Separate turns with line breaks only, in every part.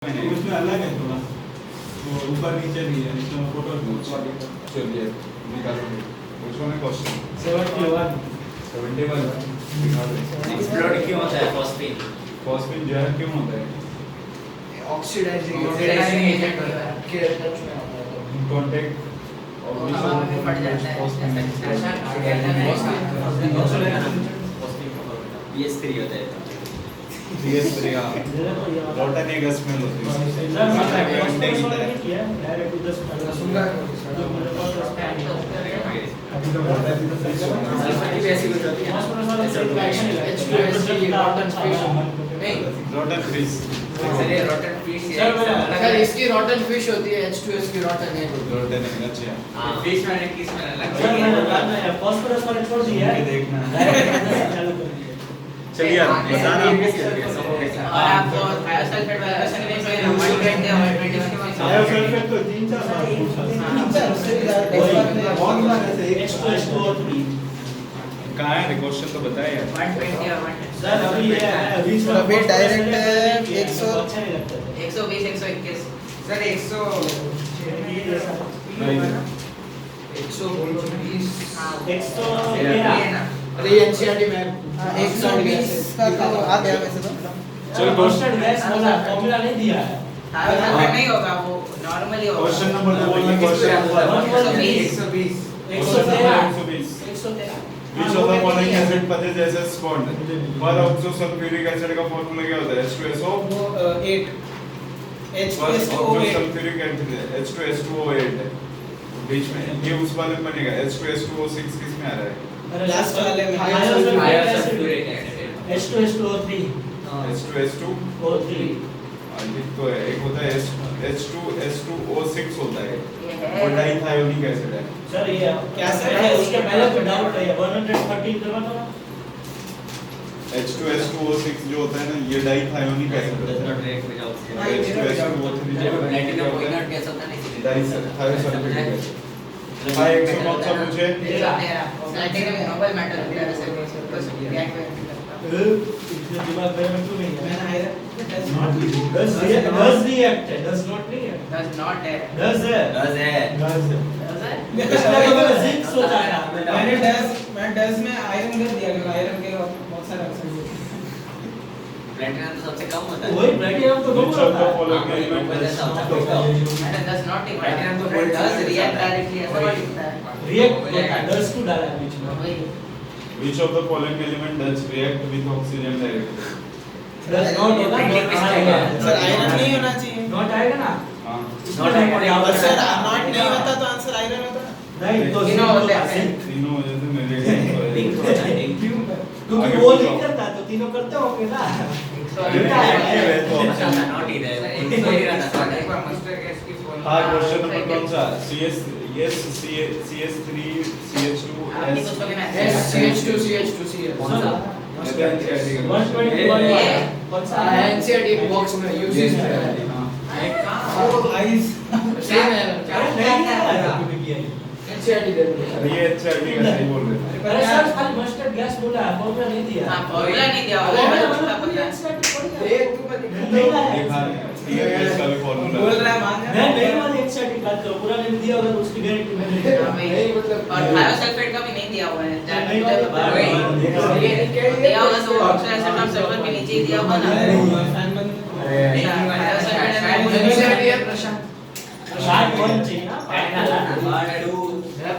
उसमें अलग है थोड़ा, वो ऊपर नीचे नहीं है, इसमें फोटो
चलिए निकालो। Which one is question?
71
71 दिखा दो।
एक्सप्लोड क्यों होता है फॉस्फेट?
फॉस्फेट जो है क्यों होता है?
ऑक्सीडाइजिंग एजेंट के टच में होता है तो
Contact और
हवा में फट जाता है PS3 होता है
PS3 रोटन एक स्मेल होती है। रोटन फिश
सर इसकी रॉटन फिश होती है, H2S की रॉटन है।
रोटन है अच्छा।
फिश में किस में अलग
फॉस्फोरस वाले छोड़ दिया है,
देखना
चलिए यार बताना।
और आपको थायोसल्फेट वाला क्वेश्चन नहीं पहले व्हाइट रेड है, व्हाइट रेड इसके बाद
थायोसल्फेट तो 3-4 बार पूछा, H2SO3
कहाँ है क्वेश्चन तो बताए यार।
120 और 120
सर अभी ये
अभी डायरेक्ट 100
120 121 सर 100
अरे एनसीईआरटी में
120 का तो आ गया वैसे तो।
चलो
क्वेश्चन गैस वाला फॉर्मूला नहीं दिया है।
थायोसल्फेट नहीं होगा, वो नॉर्मली होगा।
क्वेश्चन नंबर तो बोलना question
120
Which of the following acid possesses SS bond? For oxosulfuric acid का फॉर्मूला क्या होता है? H2SO
8 H2SO8
oxosulfuric acid H2S2O8 बीच में ये उस वाले में बनेगा। H2S2O6 किस में आ रहा है?
लास्ट वाले में
H2SO3
H2S2O3 ये तो है। एक होता है H2S2O6 होता है, वो डाइथायोनिक एसिड है।
सर ये क्या सर है, उसके पहले तो डाउट है 113 करवा दो ना।
H2S2O6 जो होता है ना, ये डाइथायोनिक एसिड होता है। H2SO3 जो डाइथायोसल्फेट एसिड। भाई 109 सा पूछे
प्लैटिनम नोबल मेटल होता है वैसे बस रिएक्ट
इसमें दिमाग मेरे में क्यों नहीं है?
मैंने आया
does react है, does not नहीं है,
डज नॉट है
does है,
डज है
does है।
डज है
मैंने जिंक सोचा था,
मैं डज में आयरन कर दिया क्योंकि आयरन के बहुत सारे ऑप्शन हैं।
प्लैटिनम तो सबसे कम होता है।
वही प्लैटिनम तो
Which of the following element
मैंने
does not
does not he platinum तो डज रिएक्ट डायरेक्टली ऐसा नहीं लिखता है।
रिएक्ट होता है, does को डाला है बीच में।
वही
Which of the following element does react with oxygen directly?
does not होगा, not आएगा।
सर आयरन नहीं होना चाहिए।
not आएगा ना?
हाँ
not आएगा।
और सर नॉट नहीं होता तो आंसर आयरन होता ना।
नहीं तो
तीनों
zinc
होते हैं।
होगा, zinc।
तीनों वजह से मेरे
क्योंकि
आगे
वो
पूछो।
नहीं करता तो तीनों करते होंगे ना।
नॉट ही है
हाँ क्वेश्चन नंबर कौन सा? CS3 CH2
CH2CH2CH
कौन सा?
121 कौन सा है?
एनसीईआरटी बॉक्स में यूजेस
हाँ
आइस सेम है एनसीईआरटी दे दो।
ये HRD का सही बोल रहे हैं।
अरे सर खाली मस्टर्ड गैस बोला है, फॉर्मूला नहीं दिया।
हां फॉर्मूला नहीं दिया होगा
देख तू मत
दिखा TS का भी फॉर्मूला
बोल रहा है मान
मैं नहीं वाली एक्सर्ट की बात कर, पूरा नहीं दिया होगा तो उसकी गारंटी मैं नहीं
हां भाई
नहीं मतलब
और थायोसल्फेट का भी नहीं दिया हुआ है।
नहीं दिया होगा।
दिया होगा तो ऑक्सीजन और सल्फर के नीचे ही दिया होगा ना।
एनसीईआरटी है प्रशांत
पार्ट 1 चाहिए ना,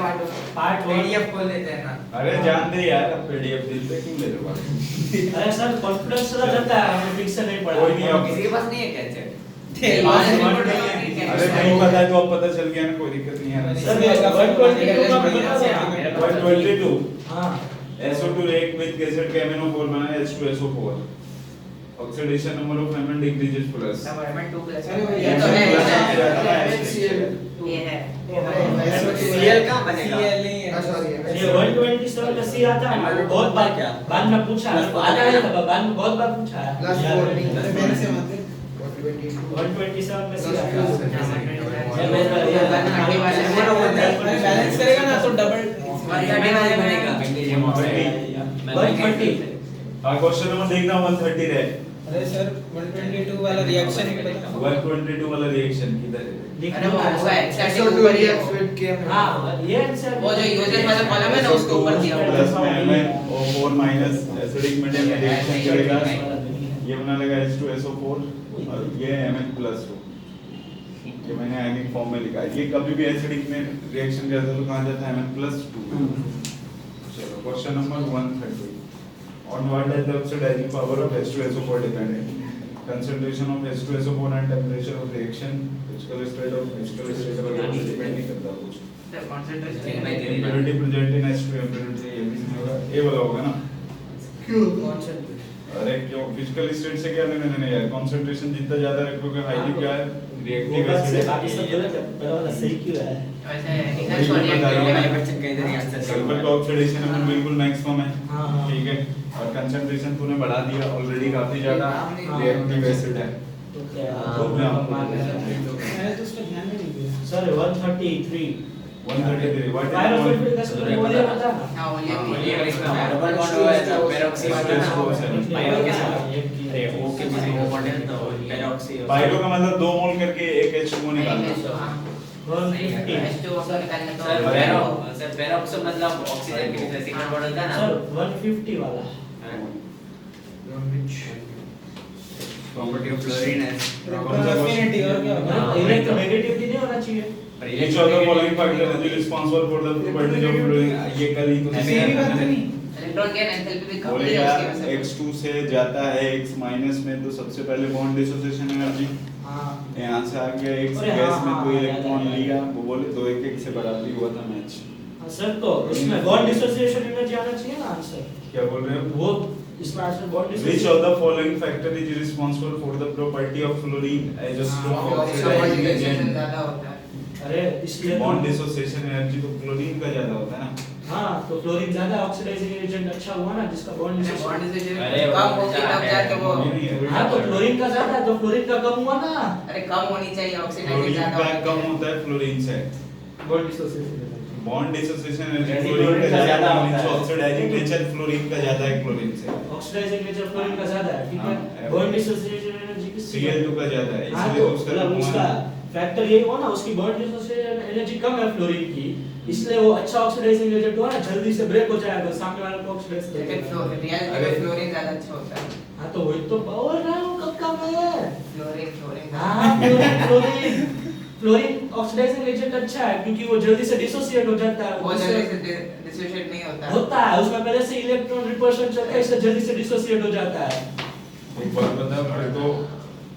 पार्ट 1
पीडीएफ खोल लेते हैं ना।
अरे जान दे यार, अब PDF दिल पे क्यों ले रहे हो?
अरे सर कॉन्फिडेंस से जाता है, हमने ठीक से नहीं पढ़ा।
कोई नहीं, अब
किसी के पास नहीं है क्या चेक?
अरे नहीं पता है तो अब पता चल गया ना, कोई दिक्कत नहीं है।
सर 122 का बता दो।
122
हां
SO2 react with acid KMNO4 बना है H2SO4। Oxidation number of amine decreases plus।
Environment 2 plus
अरे वो
ये तो है
HCl
ये है
CL
कहाँ बनेगा?
CL नहीं है सॉरी
ये 127 का सी आता है ना, वो बहुत बार
क्या?
बाद में पूछा है, आता है ना, बाद में बहुत बार पूछा है।
लास्ट 4 नहीं अरे मेरे से मत
127 में सी आता है।
बैलेंस करेगा ना तो डबल
130 वाले बनेगा।
120
हाँ क्वेश्चन नंबर देखना 130 है।
अरे सर 122 वाला रिएक्शन बता
122 वाला रिएक्शन किधर है?
अरे वो होगा एक्सैक्टली
SO2
ऊपर ही है
reacts with KMN.
हाँ ये आंसर
वो जो यूजेज वाला कॉलम है ना उसके ऊपर दिया हुआ है।
प्लस में MnO4 माइनस एसिडिक मीडियम में रिएक्शन करेगा, ये बना लेगा H2SO4 और ये Mn+2। ये मैंने आयनिक फॉर्म में लिखा है। ये कभी भी एसिडिक में रिएक्शन करता है तो कहाँ जाता है Mn+2। चलो question number 130। On what does the oxidizing power of H2SO4 depend? Concentration of H2SO4 and temperature of reaction, physical state of physical state of reaction depend नहीं करता कुछ।
Concentration
Impurity present in H2 impurity ये भी नहीं होगा, ये वाला होगा ना? अरे क्यों फिजिकल स्टेट से क्या लेने देने यार? कंसंट्रेशन जितना ज्यादा रखोगे हाईली क्या है? रिएक्टिव एसिड
बाकी सब गलत है, पहला वाला सही क्यों है?
वैसे इधर सॉरी
सल्फर का ऑक्सीडेशन अमोन बिल्कुल मैक्सिमम है।
हाँ, हाँ।
ठीक है, और कंसंट्रेशन तूने बढ़ा दिया ऑलरेडी काफी ज्यादा रिएक्टिव एसिड है।
तो क्या
मैंने तो उस पर ध्यान नहीं दिया
सर 133
133 व्हाट
पायरोफिलिक का सब बोलिए बता ना।
हां वो ये
डबल बॉन्ड हुआ है तो पेरोक्सी वाला ना
पायरो के साथ
अरे ओ के बीच में बॉन्ड है तो पेरोक्सी
पायरो का मतलब 2 मोल करके एक H2O निकालना।
150
H2O को निकालने तो
सर पेरोक्सो मतलब ऑक्सीजन के बीच में सिग्नल बॉन्ड होता है ना
सर 150 वाला
प्रॉपर्टी ऑफ फ्लोरीन है
अफिनिटी और क्या होगा
इलेक्ट्रोनेगेटिविटी नहीं होना चाहिए।
Each of the following factors is responsible for the properties of fluorine। ये कल ही तो
ऐसे ही बात नहीं
इलेक्ट्रॉन गेन एंथैल्पी भी कम है
बोलेगा
उसकी वजह से
X2 से जाता है X माइनस में तो सबसे पहले बॉन्ड डिसोसिएशन एनर्जी
हाँ
यहाँ से आ गया X
अरे
गैस
हाँ,
में
हाँ,
कोई
याद
इलेक्ट्रॉन
आया।
लिया वो बोले 2 1 1 से बढ़ाती हुआ था मैच।
सर तो उसमें बॉन्ड डिसोसिएशन एनर्जी आना चाहिए ना आंसर।
क्या बोल रहे हो?
वो इसमें answer bond
Which
dissociation
of the following factor is responsible for the property of fluorine as a strong oxidizing
oxidation
agent?
ज्यादा होता है
अरे इसलिए तो-
बॉन्ड डिसोसिएशन एनर्जी तो क्लोरीन का ज्यादा होता है ना।
हाँ तो क्लोरीन ज्यादा ऑक्सीडाइजिंग एजेंट अच्छा हुआ ना जिसका बॉन्ड
बॉन्ड
डिसोसिएशन।
डिसोसिएशन
अरे वो
कम होगी तब जाके वो
हाँ तो क्लोरीन का ज्यादा है तो क्लोरीन का कम हुआ ना।
अरे कम होनी चाहिए ऑक्सीडाइजिंग
क्लोरीन
ज्यादा
का
होनी
कम
चाहिए।
होता है फ्लोरीन से।
Bond dissociation
bond dissociation energy
यानी
क्लोरीन का
क्लोरीन का
ज्यादा
ज्यादा
होता है।
होता है।
ऑक्सीडाइजिंग नेचर फ्लोरीन का ज्यादा है क्लोरीन से।
ऑक्सीडाइजिंग नेचर क्लोरीन का ज्यादा है ठीक
हाँ,
है। बॉन्ड डिसोसिएशन एनर्जी किसकी
Cl2 का ज्यादा है
हाँ
इसलिए
तो
उसका
मतलब
कम हुआ
उसका
ना।
फैक्टर यही हुआ ना उसकी बॉन्ड डिसोसिएशन एनर्जी कम है फ्लोरीन की इसलिए वो अच्छा ऑक्सीडाइजिंग एजेंट हुआ ना जल्दी से ब्रेक हो जाएगा सामने वाले को ऑक्सीडाइज कर
लेकिन
देगा।
रियलिटी में फ्लोरीन ज्यादा अच्छा होता है।
हाँ तो वही तो बोल रहा हूँ कब कब है
फ्लोरीन
हाँ फ्लोरीन फ्लोरीन ऑक्सीडाइजिंग एजेंट अच्छा है क्योंकि वो जल्दी से डिसोसिएट हो जाता है
वो जल्दी से डिसोसिएट नहीं होता है।
होता है उसमें पहले से इलेक्ट्रॉन रिपल्शन चलता है इससे जल्दी से डिसोसिएट हो जाता है।
एक बात बताओ फिर तो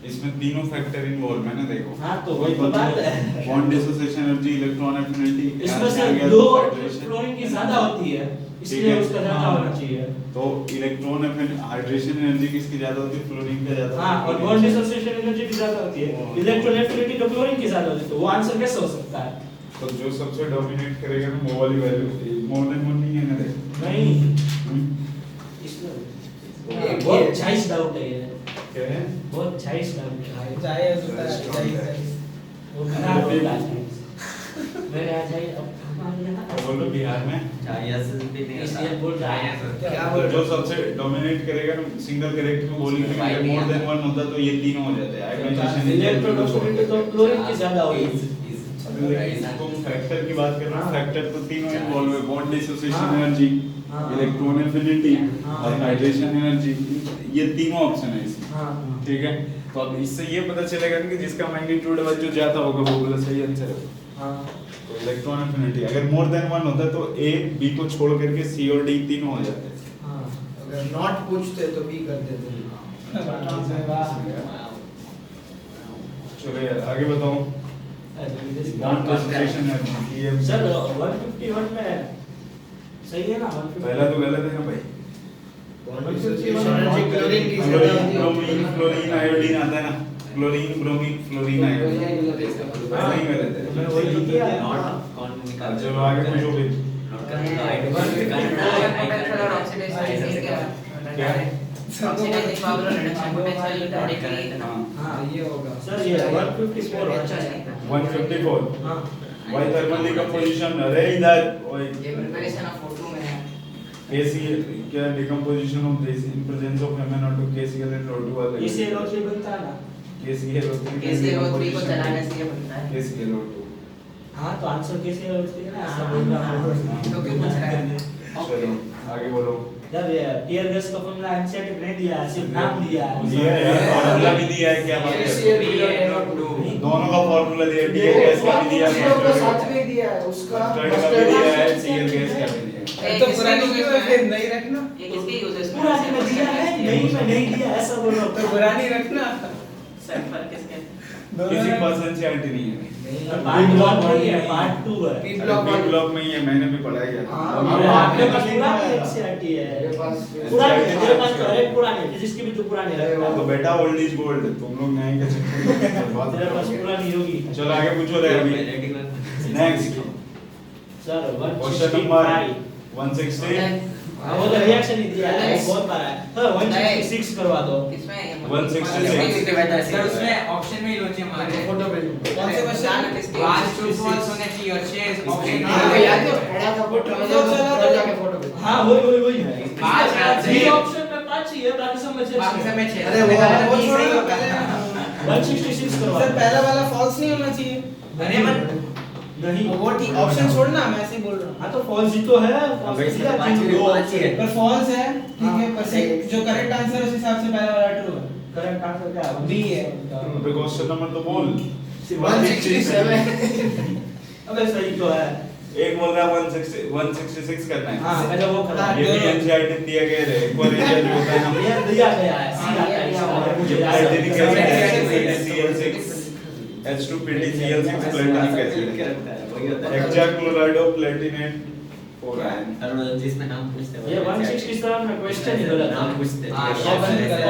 इसमें तीनों फैक्टर इन्वॉल्व है ना देखो।
हाँ तो वही तो बात है।
Bond dissociation energy electron affinity
इसमें से दो फ्लोरीन की ज्यादा होती है इसलिए उसका ज्यादा होना चाहिए।
तो इलेक्ट्रॉन हाइड्रेशन एनर्जी किसकी ज्यादा होती है? फ्लोरीन का ज्यादा
हाँ और बॉन्ड डिसोसिएशन एनर्जी भी ज्यादा होती है इलेक्ट्रॉन एफिनिटी तो क्लोरीन की ज्यादा होती है तो वो आंसर कैसे हो सकता है?
तो जो सबसे डोमिनेट करेगा ना वो वाली वैल्यू मोर देन 1 नहीं है ना देख।
नहीं इसमें बहुत जायज डाउट है ये
क्या है?
बहुत जायज डाउट है
जायज होता है जायज
वो खराब होता है मेरे आ जाइए अब
तो बोलो बिहार में
यस भी नहीं
इसलिए बोल रहा है
क्या
तो जो सबसे डोमिनेट करेगा ना सिंगल करेक्ट को बोलेंगे अगर मोर देन 1 होता तो ये तीनों हो जाते हैं आयोनाइजेशन
इलेक्ट्रॉन एफिनिटी तो क्लोरीन की ज्यादा होगी।
तुम फैक्टर की बात कर रहे हो
हाँ।
फैक्टर तो तीनों इन्वॉल्व है बॉन्ड डिसोसिएशन
हाँ।
एनर्जी
हाँ।
इलेक्ट्रॉन एफिनिटी
हाँ।
और हाइड्रेशन एनर्जी ये तीनों ऑप्शन है इसमें।
हाँ
ठीक है तो अब इससे ये पता चलेगा कि जिसका मैग्नीट्यूड जो ज्यादा होगा वो वाला सही आंसर है।
हाँ
तो इलेक्ट्रॉन एफिनिटी अगर मोर देन 1 होता तो ए बी को छोड़ करके सी और डी तीनों हो जाते हैं।
हाँ
अगर नॉट पूछते तो बी कर देते
चलो यार आगे बताओ बॉन्ड डिसोसिएशन एनर्जी ये
सर 151 में सही है ना 151
पहला तो गलत है ना भाई।
एनर्जी क्लोरीन की ज्यादा होती है
ब्रोमीन फ्लोरीन आयोडीन आता है ना क्लोरीन ब्रोमीन फ्लोरीन आयोडीन पहला ही गलत है।
मैं वही तो किया है।
कौन निकाल
चलो आगे पूछो फिर
पोटेंशियल और ऑक्सीडेशन
क्या?
ऑक्सीडाइजिंग पावर और रिडक्शन पोटेंशियल डायरेक्टली
हाँ
हाँ
ये होगा
सर ये 154
अच्छा नहीं था।
154
हाँ
वाई थर्मल डिकम्पोजिशन अरे इधर ओए
ये प्रिपरेशन ऑफ फोटो में है।
KCl क्या decomposition of this in presence of MnO2 KCl and O2 वाले
KClO3 बनता है ना?
KClO3
KClO3 को जलाने से ये बनता है।
KClO2
हाँ तो आंसर KClO3 है ना, ऐसा बोल रहा हूँ।
तो क्यों पूछ रहा है?
चलो आगे बोलो
जब ये टीयर गैस का फॉर्मूला एनसीईआरटी नहीं दिया है, सिर्फ नाम दिया है।
दिया है यार, फॉर्मूला भी दिया है, क्या बात है। दोनों का फॉर्मूला दिया है, टीयर गैस का भी दिया है,
साथ में दिया है उसका
मस्टर्ड का भी दिया है, सीएल गैस का भी दिया है।
तो पुरानी क्यों है फिर नहीं रखना?
ये किसके यूजेस में?
पुराने में दिया है, नई में नहीं दिया, ऐसा बोल रहा हूँ।
तो पुरानी रखना।
सल्फर किसके?
किसी पर्सन से एंटी नहीं है।
पार्ट 1 नहीं है, पार्ट 2 है।
बी
बी ब्लॉक में ही है, मैंने भी पढ़ा है यार।
अरे आपके पास पुरानी एनसीईआरटी है। पुरानी है, तेरे पास तो अरे पुरानी फिजिक्स की भी तो पुरानी रखता
तो
है।
बेटा ओल्ड इज गोल्ड, तुम लोग नए के चक्कर में बर्बाद
तेरे पास
करोगे।
पुरानी होगी।
चलो आगे पूछो रे अभी। नेक्स्ट
चलो
क्वेश्चन नंबर 160
हाँ, वो तो रिएक्शन ही दिया है, बहुत बार है। हाँ 166 करवा दो।
किसमें?
166
सर उसमें ऑप्शन में ही लोचे हमारे
फोटो भेज
कौन से क्वेश्चन?
पांच ट्रू फॉल्स होने चाहिए और 6 ऑप्शन
हाँ याद है पढ़ा था फोटो जाके फोटो भेज
हाँ वही है।
पांच
बी ऑप्शन में 5 ही है, बाकी सब में 6
बाकी सब में 6
अरे वो
छोड़ो ना पहले।
166 करवा
सर
दो।
पहला वाला फॉल्स नहीं होना चाहिए।
अरे मत
नहीं
वो ठीक ऑप्शन छोड़ना, मैं ऐसे ही बोल रहा हूँ।
हाँ तो फॉल्स ही तो है। false
वैसे
दिया,
तो पांच ही
दो
है, पांच ही है।
पर फॉल्स है, ठीक है, पर
सही है।
जो करेक्ट आंसर है उस हिसाब से पहला वाला ट्रू है।
करेक्ट आंसर क्या है?
बी है।
अबे क्वेश्चन नंबर तो बोल।
167
अबे सही तो है।
एक बोल रहा है 166 करना है।
हाँ पहले वो करा।
ये भी एनसीईआरटी दिया गया है, इक्वलिटी जो होता है ना।
ये दिया गया है, सी आता है मुझे याद है।
CL6 H2PtCl6 platinic acid hexachloride of platinate 4 ion.
जिसमें नाम पूछते हैं
ये 167 में क्वेश्चन ही गलत
नाम
है।
पूछते हैं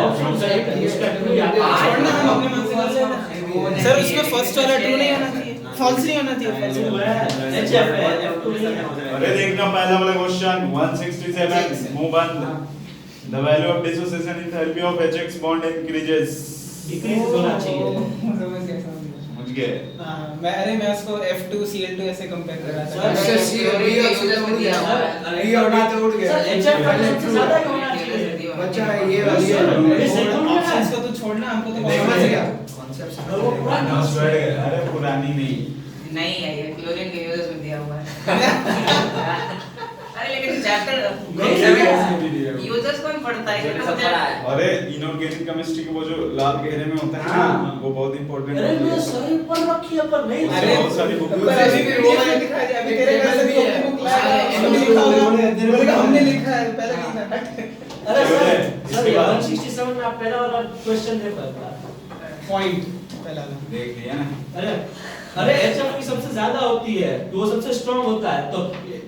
ऑप्शन सही है, उसका ट्रू या
छोड़ना, हम अपने मन से कर लेना। सर उसमें फर्स्ट वाला ट्रू नहीं होना चाहिए, फॉल्स नहीं होना चाहिए फर्स्ट
ट्रू
वाला।
है, एचएफ है, F2 नहीं है।
अरे देखना पहला वाला क्वेश्चन 167 मुंह बंद। The value of dissociation enthalpy of HX bond increases।
Decrease होना चाहिए।
समझ गया।
समझ गए?
हाँ, मैं उसको F2Cl2 ऐसे कंपेयर कर रहा था।
सर सी और डी
यूजेस में दिया हुआ है।
डी और डी तो उड़ गया
सर एचएफ का सबसे ज्यादा ही होना चाहिए।
बच्चा ये
ये
वाली
second में
ऑप्शंस को तो छोड़ना, हमको तो
देखना
कॉमन
चाहिए
है।
कॉन्सेप्ट
और वो पुराना
अरे पुरानी नहीं।
नहीं है, ये क्लोरीन के यूजेस में दिया हुआ है। अरे लेकिन चैप्टर यूजेस कौन पढ़ता है? ये तो मुझे
अरे इनऑर्गेनिक केमिस्ट्री के वो जो लाल गहरे में होता है ना,
हाँ।
वो बहुत इंपॉर्टेंट
अरे
है।
मैं सही पढ़ रखी है पर नहीं।
अरे
बहुत सारी बुक
पर अभी भी वो मैंने दिखाई दिया, अभी तेरे घर से भी बुक लाया है, हमने लिखा होगा, हमने लिखा है पहले नहीं था।
अरे
चलो
सर
ले,
सर
इसके बाद।
167 में आप पहला वाला क्वेश्चन देखो एक बार।
पॉइंट पहला वाला।
देख लिया ना।
अरे एचएफ की सबसे ज्यादा होती है, तो वो सबसे स्ट्रांग होता है, तो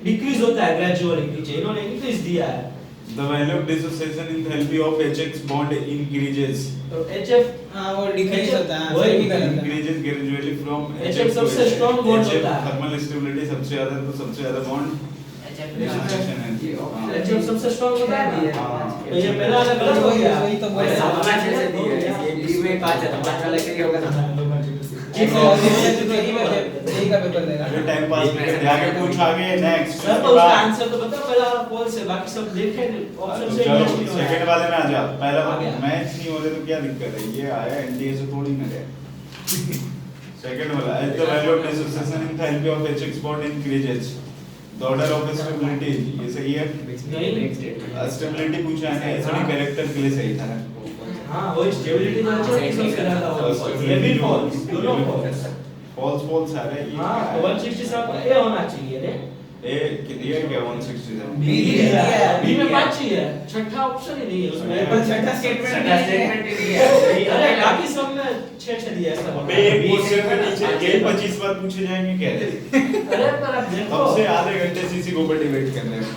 डिक्रीज होता है ग्रेजुअली नीचे, इन्होंने इंक्रीज दिया है।
The value of dissociation enthalpy of HX bond increases।
तो एचएफ
हाँ वो डिक्रीज होता है,
वही
सही भी गलत है।
Increases gradually from
HX सबसे strong bond होता है।
थर्मल स्टेबिलिटी सबसे ज्यादा, तो सबसे ज्यादा बॉन्ड dissociation है। हाँ।
एचएफ सबसे स्ट्रांग होता है ना?
हाँ।
तो ये पहला वाला गलत हो गया।
वही तो बोल रहा हूँ।
पांच अच्छे से दिए इसके बी में 5 है तो 5 वाला सही होगा ना
ठीक है, यही का पेपर देगा।
अरे टाइम पास करके आगे पूछ आगे नेक्स्ट।
सर तो उसका आंसर तो बता, पहला वाला फॉल्स है, बाकी सब देखे ऑप्शन से
चलो
नहीं हो रहा है।
सेकंड वाले में आ जा। पहला
आ गया।
मैच नहीं हो रहे तो क्या दिक्कत है? ये आया एनडीए से थोड़ी ना गया। सेकंड वाला as the value of dissociation enthalpy of HX bond increases the order of stability, ये सही है? स्टेबिलिटी पूछा है, एसिडिक कैरेक्टर के लिए सही था।
हाँ वही स्टेबिलिटी में अच्छा सबसे ज्यादा होगा। ये भी फॉल्स, दोनों फॉल्स।
फॉल्स आ रहे हैं। ये
हाँ तो 167 ए होना चाहिए रे।
ए दिया क्या 167?
बी में 5 ही है, छठा ऑप्शन ही नहीं है उसमें।
पर छठा स्टेटमेंट
छठा स्टेटमेंट ही दिया
अरे बाकी सब में 6 दिया है सब।
अबे एक क्वेश्चन में नीचे ये 25 बार पूछे जाएंगे क्या?
अरे पर आप देखो
तब से आधे घंटे सीसी को ऊपर डिबेट कर रहे हैं।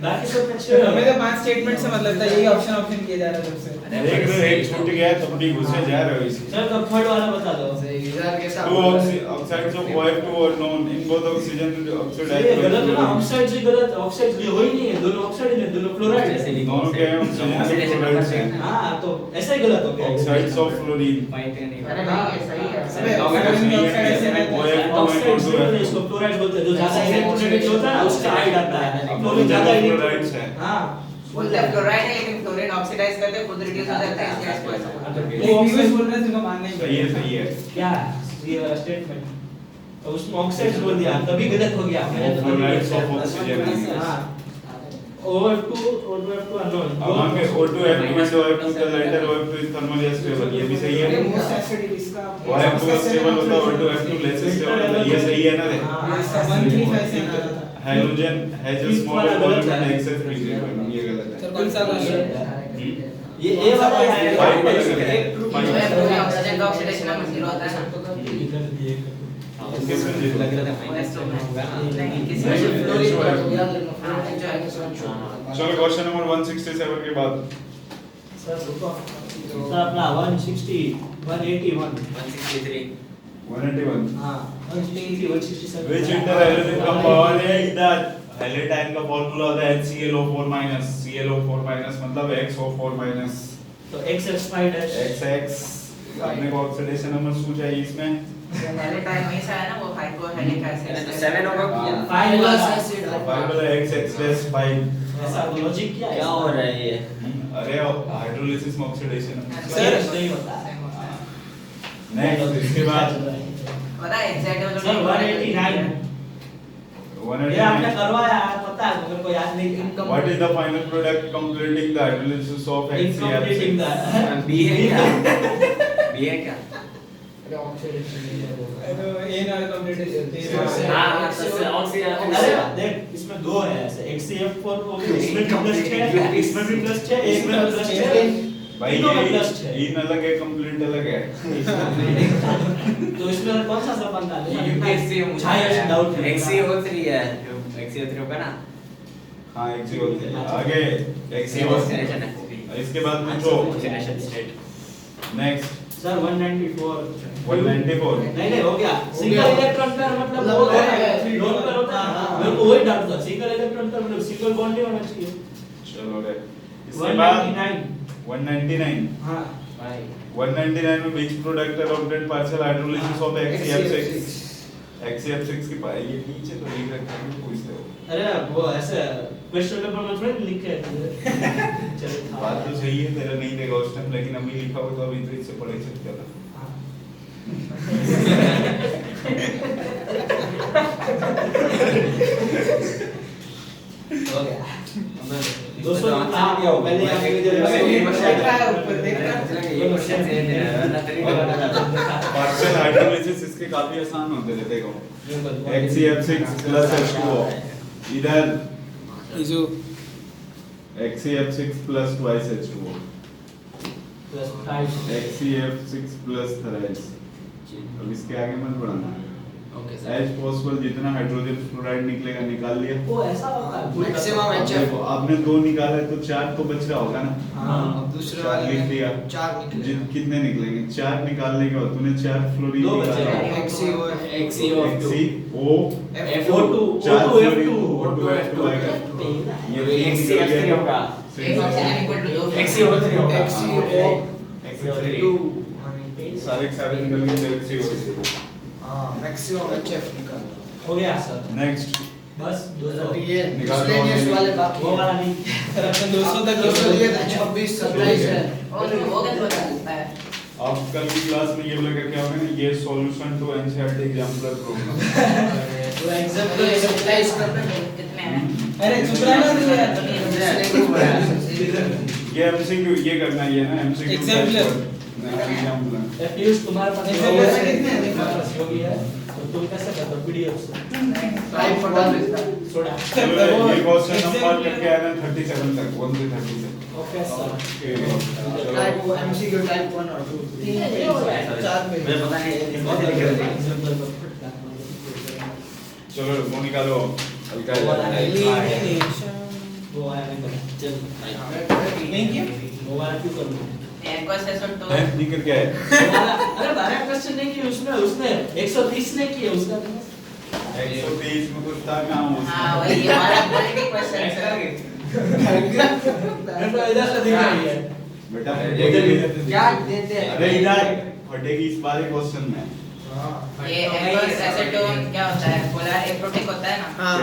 बाकी सब में 6
हमें तो 5 स्टेटमेंट से मतलब था, यही ऑप्शन किया जा रहा है सबसे।
देख रहे हो, एक छूट गया तुम भी घुसे जा रहे हो इसी।
चल तो थर्ड वाला बता दो।
इधर के साथ
Two oxides of OF2 are known in both oxygen and oxide
ये गलत है ना,
hydrogen।
ऑक्साइड से गलत, ऑक्साइड ये वही नहीं है, दोनों ऑक्साइड है, दोनों फ्लोराइड है।
दोनों क्या है? ऑक्सीजन और क्लोराइड से।
हाँ तो ऐसा ही गलत हो गया।
Oxides of fluorine।
अरे नहीं, ये सही है।
अबे
ऑक्सीजन
ऑक्सीजन
नहीं है,
ऑक्साइड से
OF2
ऑक्साइड बोलते हैं इसको, क्लोराइड बोलते हैं, जो ज्यादा इलेक्ट्रोनेगेटिव होता है ना उसका हाइट आता है, फ्लोरीन ज्यादा
क्लोराइड्स है।
हां
बोलते हैं फ्लोराइड है लेकिन फ्लोरीन ऑक्सीडाइज करते खुद रिड्यूस हो जाता है इसलिए इसको ऐसा बोलते हैं।
वो
न्यूज़
ऑक्साइड
बोल रहे हैं तुमको मानना ही
सही है सही है।
क्या ये वाला स्टेटमेंट तो उसमें ऑक्साइड्स बोल दिया तभी गलत हो गया मैंने तो
Chlorides of oxygen है।
हां O2 अननोन
अब हम के O2F2 and OF2 का lighter OF2 is thermally stable, ये भी सही है।
अरे मोस्ट एसिडिक इसका
OF2 स्टेबल होता है, O2F2 लेस स्टेबल होता है, ये सही है ना रे?
हाँ,
इसका 135 से आ रहा था।
Hydrogen has a smaller volume and excess frequency, ये गलत है।
सर कौन सा क्वेश्चन
ये ए वाला है
ये फाइव वाला है।
OF2 ऑक्सीजन का ऑक्सीडेशन नंबर 0 होता है ना।
किसमें
लग रहा था माइनस
OF2 में
होगा ना।
नहीं किसी
नहीं,
में फ्लोरीन
नहीं,
का
नहीं,
याद रखना। हां जो है
चलो क्वेश्चन नंबर 167 के बाद
सर रुको सर अपना 160 181
163
181
हां 163 167
Which interhalogen compound है इधर हैलेटाइन का फार्मूला होता है HClO4 ClO4 मतलब XO4
तो XX5
XX आपने को ऑक्सीडेशन नंबर पूछा है इसमें
पहले टाइम में से आया ना वो हाइपोहेलिक एसिड
तो 7 होगा क्या?
फाइव
फाइबर XX+5
ऐसा लॉजिक क्या है
क्या हो रहा है ये?
अरे हाइड्रोलिसिस में ऑक्सीडेशन
सर नहीं होता
नेक्स्ट इसके बाद
पता है एग्जैक्ट
सर 189 ये आपने
189
करवाया पता है मेरे को याद नहीं
What is the final product completing the hydrolysis of
Incompleting
HCl6?
B है क्या? बी है क्या?
तो ए ना कंप्लीट है
हाँ तो ऑक्सीजन
अरे देख इसमें दो है ऐसे XCF4 हो गया इसमें भी प्लस 6 इसमें भी प्लस 6 एक में भी प्लस 6
भाई
तीनों में
ये
प्लस 6
इन अलग है कंप्लीट अलग है
तो इसमें कौन सा सब बनता है
यूपीएससी
मुझे डाउट है
XCO3 है XCO3 होगा ना
हाँ XC होती है आगे XC होती
ऑक्सीडेशन
है
है
इसके बाद पूछो
ऑक्सीडेशन स्टेट
नेक्स्ट
सर 194
194
नहीं हो गया सिंगल इलेक्ट्रॉन पेयर मतलब वो है लोन पेयर होता है मेरे को वही डाउट था सिंगल इलेक्ट्रॉन पेयर मतलब सिंगल बॉन्ड नहीं होना चाहिए
चलो रे इसके बाद
199
199
हां
199 में which product are obtained partial hydrolysis of XCF6 XCF6 की पाई ये नीचे तो लिख रखा है पूछते हो
अरे वो ऐसे क्वेश्चन पेपर में थोड़ी लिखे हैं चलो
बात तो सही है तेरा नहीं देगा उस टाइम लेकिन अभी लिखा हो तो अभी तो इससे पढ़ सकते हो
हो गया दोस्तों पहले आपके
ये देख रहा है ऊपर देख रहा है
ये क्वेश्चन से ना तरीका
पार्शियल हाइड्रोलिसिस इसके काफी आसान होते थे देखो XCF6 plus H2O इधर
जो
XCF6 plus twice H2O
plus 5
XCF6 plus thrice अब इसके आगे मत बढ़ाना
ओके
एज पॉसिबल जितना हाइड्रोजन फ्लोराइड निकलेगा निकाल लिया
वो ऐसा होता है
मैक्सिमम
अब देखो आपने दो निकाला है तो चार तो बच रहा होगा ना
हाँ
अब दूसरे
चार
वाले
लिख
में
दिया
4 निकले
कितने निकलेंगे चार निकालने के बाद तूने चार फ्लोरीन
दो बचे
निकाला
हैं।
XCO
XCO चार फ्लोरीन O2F2 आएगा ये तो
XCF3 होगा
एक ऑक्सीजन इक्वल टू 2
XCO3 होगा
XCO
सारे सारे निकल गए XCO
हां मैक्सिमम HF निकाल
हो गया सर
नेक्स्ट
बस 200
ये
निकाल दो
miscellaneous
और
वाले
वो
बाकी
वाला नहीं
सर अपने 200 तक
200 लिए थे 26 27 है
और हो गया तो बता देता है
अब कल की क्लास में ये बोला क्या होगा ना ये solution to NCERT exemplar problem
वो एग्जाम
तो ये 27 करते हैं
कितने हैं
अरे चुप रहना
ये एमसीक्यू ये करना है ये ना एमसीक्यू
Exemplar.
एग्जाम्पलर
एटलीस्ट तुम्हारे पास
Exemplar में कितने हैं?
तुम्हारे पास योगी है तो तुम कैसे करते हो पीडीएफ से
टाइप फटा देता
छोड़ा
चलो ये क्वेश्चन नंबर करके आया ना 37 तक 1 से 30 तक
ओके सर
चलो
टाइप एमसीक्यू टाइप 1 और 2 तीन चार में
मुझे पता नहीं
बहुत
लिख रहे थे
एग्जांपल
चलो वो निकालो हल्का
वो वाला
है।
एलिमिनेशन
वो आया नहीं पता चल
नहीं किया
वो वाला क्यों करूं
एक को से सर तो
टेंथ निकल क्या है
वो वाला अरे 12 क्वेश्चन नहीं किए उसमें उसने 130 ने किए उसका
123 में कुछ था कहां
हां वही हमारा पॉलिटिक क्वेश्चन है
मैं तो इधर से दिख रही है
बेटा
इधर
क्या देते हैं
अरे इधर फटेगी इस बारे क्वेश्चन में
ये एडवर्स एसीटोन क्या होता है? पोलर एप्रोटिक होता है ना?
हाँ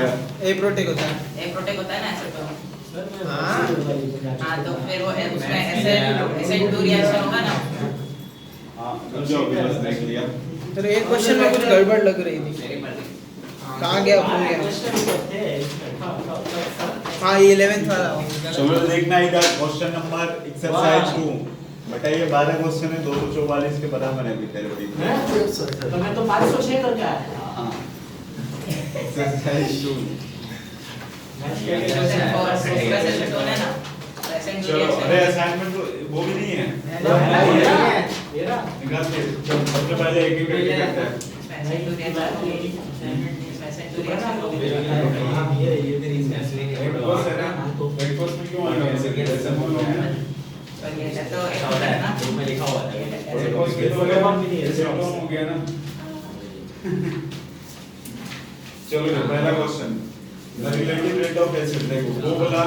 एप्रोटिक होता है।
एप्रोटिक होता है ना एसीटोन?
हाँ।
हाँ तो फिर वो उसमें एसिड टू रिएक्शन होगा ना?
हाँ जो अभी बस देख लिया।
तो एक क्वेश्चन में कुछ गड़बड़ लग रही थी।
मेरी मर्जी।
कहाँ गया भूल गया।
क्वेश्चन थे
हाँ ये 11th वाला।
चलो देखना इधर क्वेश्चन नंबर एक्सरसाइज 2। बेटा ये 12 क्वेश्चन है 244 के बराबर है अभी तेरे को।
तो मैं तो 506 करके आया।
हाँ एक्सरसाइज 2।
उसका एसीटोन है ना? एसिड टू
चलो अरे
रिएक्शन।
असाइनमेंट तो वो भी नहीं है।
ये रहा।
निकाल के सबसे पहले एक एक करके करते हैं।
Acid to reaction. Acid to reaction होगी।
ब्रेकफास्ट है ना? ब्रेकफास्ट में क्यों आ गया ऐसे ऐसे बोल रहे हैं?
और ये तो एक होता है ना?
बुक में लिखा हुआ था।
ब्रेकफास्ट के तो ऐसे हो गया ना। चलो ये पहला question the relative rate of acid देखो वो बोला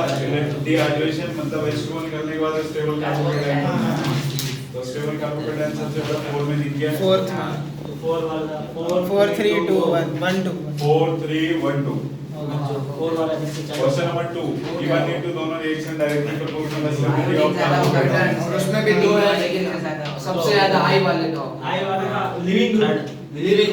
डिहाइड्रेशन मतलब H2O निकलने के बाद स्टेबल कार्बोकेटाइन तो स्टेबल कार्बोकेटाइन सबसे बड़ा 4 में दिख गया
4th में।
4 वाला
4 3 2 1 1 2
4 3 1 2
4 वाला जिससे चाहिए।
Question number 2 given in two दोनों reaction directly proportional acidity of
ज्यादा होगा
कार्बोकेटाइन
और उसमें भी दो है लेकिन सबसे ज्यादा हाई वाले तो
आई वाला का लिविंग ग्रुप।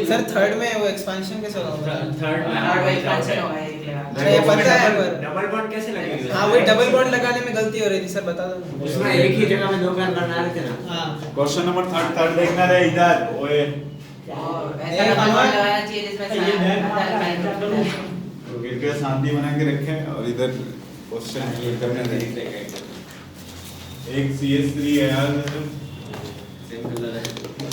सर थर्ड में वो एक्सपेंशन कैसे होगा?
थर्ड
और वही एक्सपेंशन होगा ये क्लियर।
अरे ये पता है पर
डबल बॉन्ड कैसे लगेगा?
हाँ वही डबल बॉन्ड लगाने में गलती हो रही थी सर बता दो।
उसमें एक ही जगह में दो कार्बन बना रहे थे ना।
हाँ
क्वेश्चन नंबर 3 देखना रे इधर ओए
और ऐसा डबल बॉन्ड लगाना चाहिए जिसमें
ये बैग
साथ
तो गिरके शांति बना के रखें और इधर क्वेश्चन ये करने दें एक CH3 है यार
सेम कलर है।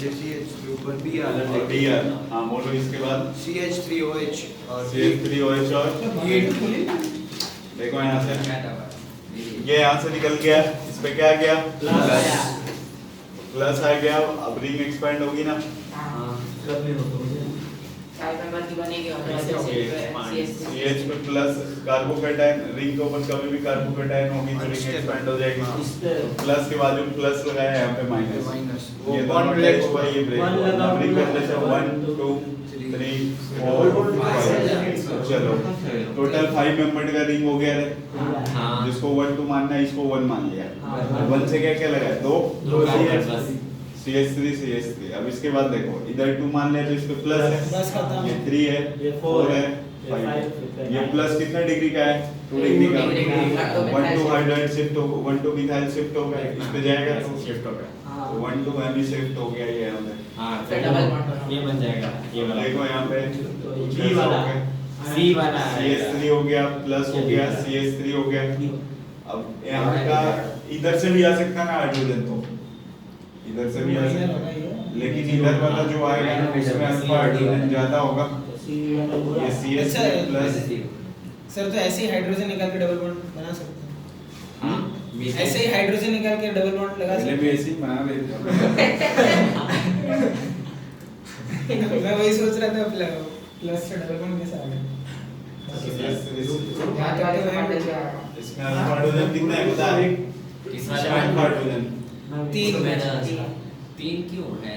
CH ऊपर भी
और D है हां बोलो इसके बाद
CH3OH और
CH3OH और
ये
देखो यहाँ से
क्या था?
ये यहाँ से निकल गया इस पे क्या गया
प्लस
प्लस आ गया अब रिंग एक्सपेंड होगी ना
हां
करने हो तो
चार मेंबर की बनेगी और
ऐसे हो गए,
CH3
CH पे प्लस कार्बोकेटाइन रिंग के ऊपर कभी भी कार्बोकेटाइन होगी तो रिंग एक्सपेंड हो जाएगी
इस पे
प्लस के बाजू में प्लस लगाया यहाँ पे माइनस
माइनस
ये
वो बॉन्ड
दोनों
ब्रेक
अटैच हुआ ये ब्रेक
One
हुआ
लगा,
नंबरिंग कर लेते हैं 1
1,
2 3 4 5 चलो टोटल 5 मेंबर्ड का रिंग हो गया रे
हाँ।
जिसको 1 2 मानना है इसको 1 मान लिया
हाँ।
1 से क्या क्या लगा है 2
दो कार्बन बस।
CH3 अब इसके बाद देखो इधर 2 मान लिया तो इस पे प्लस
बस
है
खत्म।
ये 3 है
ये
4 है
ये
5
5
ये प्लस कितना डिग्री का है 2 डिग्री का
2 डिग्री का।
1 2 हाइड्राइड शिफ्ट हो 1 2 मिथाइल शिफ्ट हो गया इस पे जाएगा तो
शिफ्ट हो गया।
हाँ।
1 2 एमी शिफ्ट हो गया ये यहाँ पे
हाँ
फिर डबल बॉन्ड
ये बन जाएगा ये वाला।
देखो यहाँ पे
तो
जैसा
G वाला
हो गया।
C वाला
CH3 हो गया प्लस हो गया CH3 हो गया अब यहाँ का इधर से भी आ सकता है ना हाइड्रोजन तो इधर से भी आ सकता है लेकिन इधर वाला जो आएगा ना उसमें अल्फा हाइड्रोजन ज्यादा होगा ये CH3 प्लस
सर तो ऐसे ही हाइड्रोजन निकाल के डबल बॉन्ड बना सकते हैं।
हाँ
ऐसे ही हाइड्रोजन निकाल के डबल बॉन्ड लगा
पहले
सकते
भी ऐसे ही बना रहे थे
हैं। मैं वही सोच रहा था प्लस से डबल बॉन्ड कैसे आ गया?
यहाँ तो आगे बॉन्ड है
इसमें अल्फा हाइड्रोजन कितना है बता
कितना
इसमें अल्फा हाइड्रोजन
तीन।
तीन क्यों है?